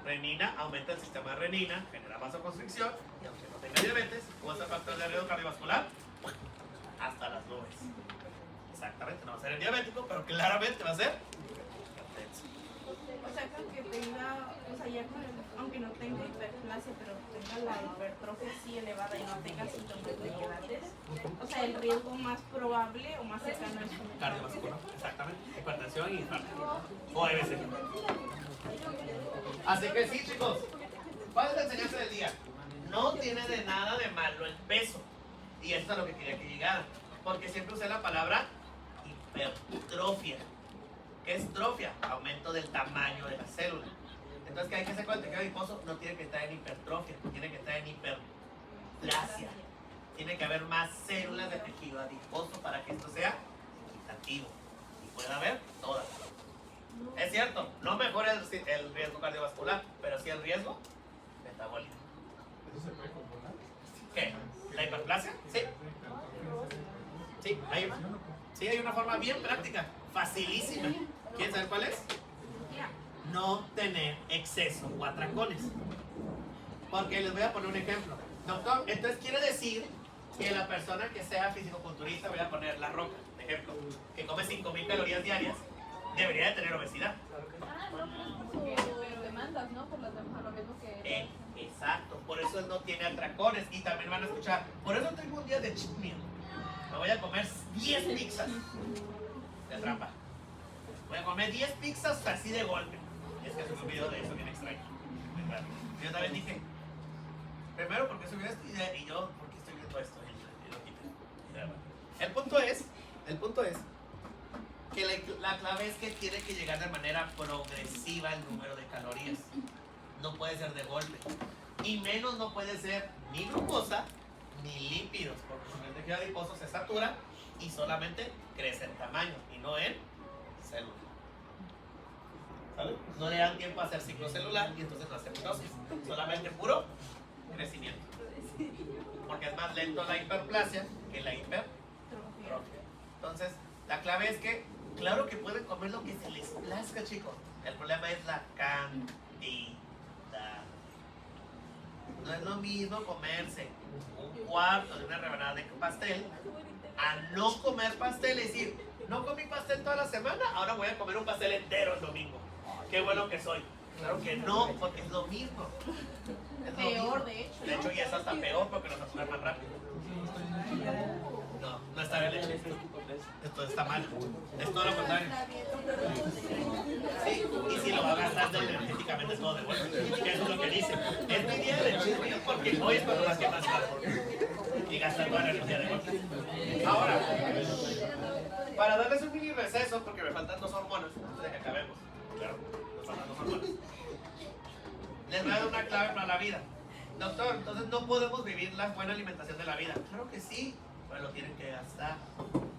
A: Renina, aumenta el sistema de renina, genera vasoconstricción y aunque no tenga diabetes, puede ser factor de riesgo cardiovascular hasta las nubes. Exactamente, no va a ser el diabético, pero claramente va a ser hipertenso.
B: O sea, que aunque tenga, o sea, ya aunque no tenga hiperplasia, pero tenga la hipertrofia así elevada y no tenga síntomas de diabetes, o sea, el riesgo más probable o más cercano es un
A: Cardiovascular, exactamente, hipertensión y infarto. O EBC. Así que sí, chicos, ¿cuál es la enseñanza del día? No tiene de nada de malo el peso. Y esto es a lo que quería que llegara. Porque siempre usé la palabra hipertrofia. ¿Qué es trofia? Aumento del tamaño de la célula. Entonces, ¿qué hay que hacer con el tejido adiposo? No tiene que estar en hipertrofia, tiene que estar en hiperplasia. Tiene que haber más células de tejido adiposo para que esto sea equitativo y pueda haber todas. Es cierto, no mejora el riesgo cardiovascular, pero sí el riesgo metabólico.
D: ¿Eso se puede controlar?
A: ¿Qué? ¿La hiperplasia? Sí. Sí, hay una forma bien práctica, facilísima. ¿Quieren saber cuál es? No tener exceso o atracones. Porque les voy a poner un ejemplo. Doctor, entonces quiere decir que la persona que sea fisicoculturista, voy a poner La Roca, de ejemplo, que come 5000 calorías diarias, debería de tener obesidad.
C: Pero demandas, ¿no? Por las demás, lo mismo que...
A: Exacto, por eso él no tiene atracones. Y también van a escuchar, por eso tengo un día de cheat meal. Me voy a comer 10 pizzas de trampa. Voy a comer 10 pizzas así de golpe. Y es que subí un video de eso bien extraño. Muy raro. Yo también dije, primero porque subí esto y yo porque estoy viendo esto y lo quité. El punto es que la clave es que tiene que llegar de manera progresiva el número de calorías. No puede ser de golpe. Y menos no puede ser ni glucosa ni lípidos, porque si el tejido adiposo se satura y solamente crece en tamaño y no en célula. ¿Sale? No le dan tiempo a hacer ciclo celular y entonces no hace mitosis. Solamente puro crecimiento. Porque es más lento la hiperplasia que la hipertrofia. Entonces, la clave es que, claro que pueden comer lo que se les plazca, chicos. El problema es la cantidad. No es lo mismo comerse un cuarto de una rebanada de pastel a no comer pastel. Es decir, no comí pastel toda la semana, ahora voy a comer un pastel entero el domingo. Qué bueno que soy. Claro que no, porque es lo mismo. Es lo
B: Peor,
A: mismo.
B: de hecho.
A: De hecho, ya es hasta peor porque nos va a comer más rápido. No, no está bien hecho. Esto está mal. Es todo lo contrario. Sí, y si lo va a gastar energéticamente todo de vuelta. Que eso es lo que dice. Es mi día de chisme porque hoy es cuando más que más bajo. Y gasta toda la energía de vuelta. Ahora, para darles un mini receso, porque me faltan 2 hormonas antes de que acabemos. Claro, nos faltan 2 hormonas. Les voy a dar una clave para la vida. Doctor, entonces no podemos vivir la buena alimentación de la vida. Claro que sí, pero lo tienen que gastar.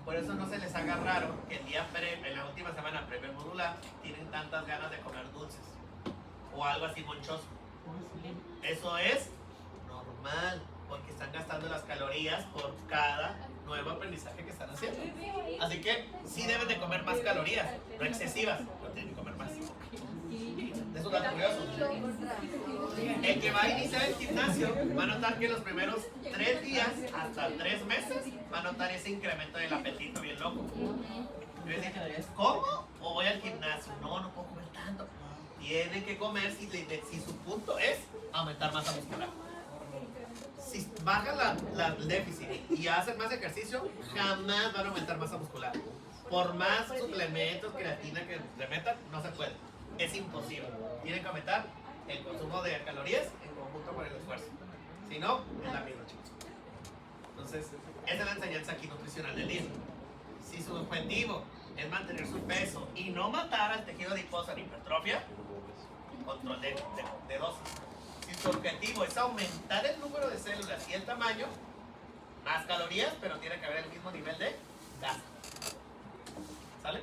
A: Por eso no se les haga raro que el día en la última semana previo modular tienen tantas ganas de comer dulces o algo así monchoso. Eso es normal, porque están gastando las calorías por cada nuevo aprendizaje que están haciendo. Así que sí deben de comer más calorías, no excesivas, pero tienen que comer más. Es un dato curioso. El que va a iniciar el gimnasio va a notar que los primeros 3 días hasta 3 meses va a notar ese incremento del apetito bien loco. Y va a decir, ¿cómo? ¿O voy al gimnasio? No, no puedo comer tanto. Tiene que comer si su punto es aumentar masa muscular. Si bajan el déficit y hacen más ejercicio, jamás van a aumentar masa muscular. Por más suplementos, creatina que le metan, no se puede. Es imposible. Tienen que aumentar el consumo de calorías en conjunto con el esfuerzo. Si no, es la misma, chicos. Entonces, esa es la enseñanza aquí nutricional del día. Si su objetivo es mantener su peso y no matar al tejido adiposo en hipertrofia, control de dosis. Si su objetivo es aumentar el número de células y el tamaño, más calorías, pero tiene que haber el mismo nivel de gasto. ¿Sale?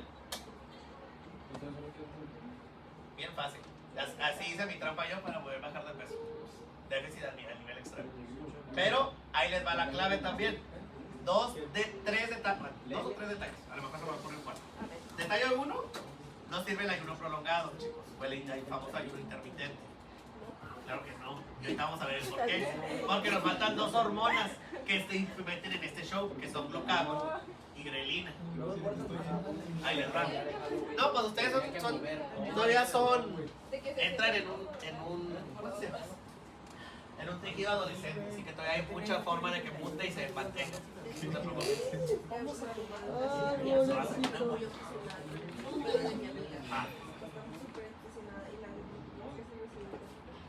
A: Bien fácil. Así hice mi trampa yo para poder bajar de peso. Déficit a nivel extremo. Pero ahí les va la clave también. 2 o 3 detalles. A lo mejor se va a poner 4. Detalle 1. No sirve el ayuno prolongado, chicos. O el famoso ayuno intermitente. Claro que no. Y ahorita vamos a ver el por qué. Porque nos faltan 2 hormonas que se meten en este show, que son glucagón y grelina. Ahí les va. No, pues ustedes todavía entran en un tejido adolescente, así que todavía hay mucha forma de que mute y se mantenga. No te preocupes.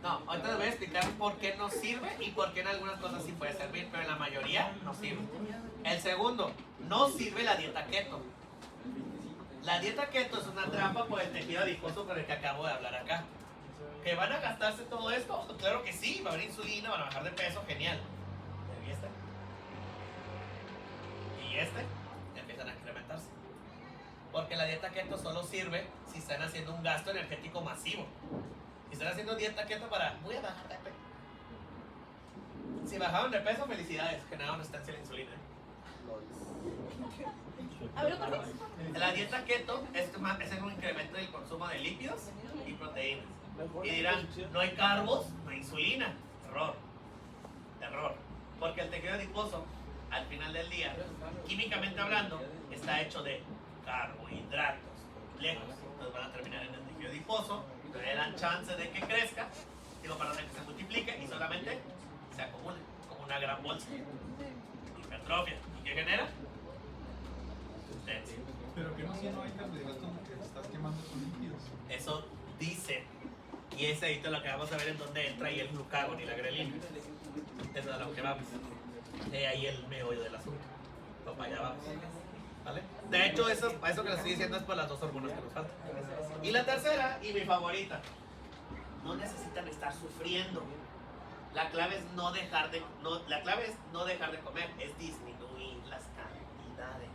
A: No, ahorita les voy a explicar por qué no sirve y por qué en algunas cosas sí puede servir, pero en la mayoría no sirve. El segundo, no sirve la dieta keto. La dieta keto es una trampa por el tejido adiposo con el que acabo de hablar acá. ¿Que van a gastarse todo esto? Claro que sí, va a haber insulina, van a bajar de peso, genial. ¿Y este? Empiezan a incrementarse. Porque la dieta keto solo sirve si están haciendo un gasto energético masivo. Si están haciendo dieta keto voy a bajar de peso. Si bajaron de peso, felicidades, generaron resistencia a la insulina.
B: A ver, otra vez.
A: La dieta keto es un incremento del consumo de lípidos y proteínas. Y dirán, no hay carbos, no hay insulina. Error. Porque el tejido adiposo, al final del día, químicamente hablando, está hecho de carbohidratos complejos. Entonces van a terminar en el tejido adiposo, no le dan chance de que crezca, perdón, de que se multiplique y solamente se acumule como una gran bolsa. Hipertrofia. ¿Y qué genera?
D: Pero que no, si no hay carbohidratos porque estás quemando tus lípidos.
A: Eso dice. Y ese ahí te lo que vamos a ver en dónde entra y el glucagón y la grelina. Eso es a lo que vamos. De ahí el meollo del asunto. Pues para allá vamos. ¿Vale? De hecho, eso que les estoy diciendo es por las 2 hormonas que nos faltan. Y la tercera, y mi favorita. No necesitan estar sufriendo. La clave es no dejar de comer, es disminuir las cantidades.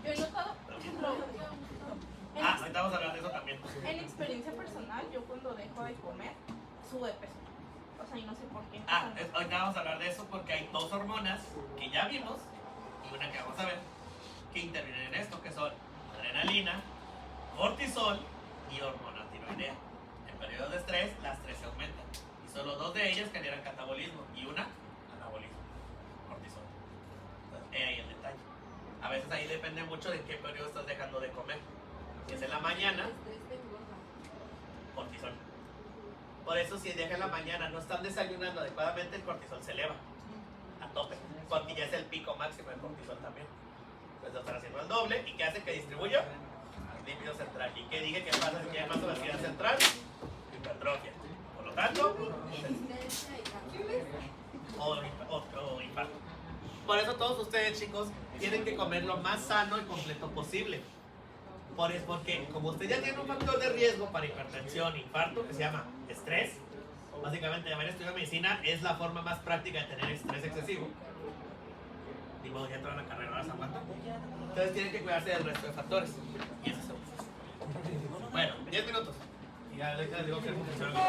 B: Yo he notado, por ejemplo,
A: Ahorita vamos a hablar de eso también.
B: En experiencia personal, yo cuando dejo de comer, sube de peso. O sea, y no sé por qué.
A: Ahorita vamos a hablar de eso porque hay dos hormonas que ya vimos y una que vamos a ver que intervienen en esto, que son adrenalina, cortisol y hormona tiroidea. En periodos de estrés, las tres se aumentan y solo dos de ellas generan catabolismo y una anabolismo, cortisol. Entonces, ahí el detalle. A veces ahí depende mucho de qué periodo estás dejando de comer. Si es en la mañana, cortisol. Por eso si dejan en la mañana, no están desayunando adecuadamente, el cortisol se eleva a tope, porque ya es el pico máximo del cortisol también. Pues lo están haciendo al doble y que hace que distribuya al lípido central. ¿Y qué dije que pasa si tiene más obesidad central? Hipertrofia. Por lo tanto, o infarto. Por eso todos ustedes, chicos, tienen que comer lo más sano y completo posible. Porque como usted ya tiene un factor de riesgo para hipertensión, infarto, que se llama estrés, básicamente haber estudiado medicina es la forma más práctica de tener estrés excesivo. Ni modo, ya entraron a la carrera, ahora se aguantan. Entonces tienen que cuidarse del resto de factores. Y eso es el. Bueno, 10 minutos. Y ya les digo que funciona.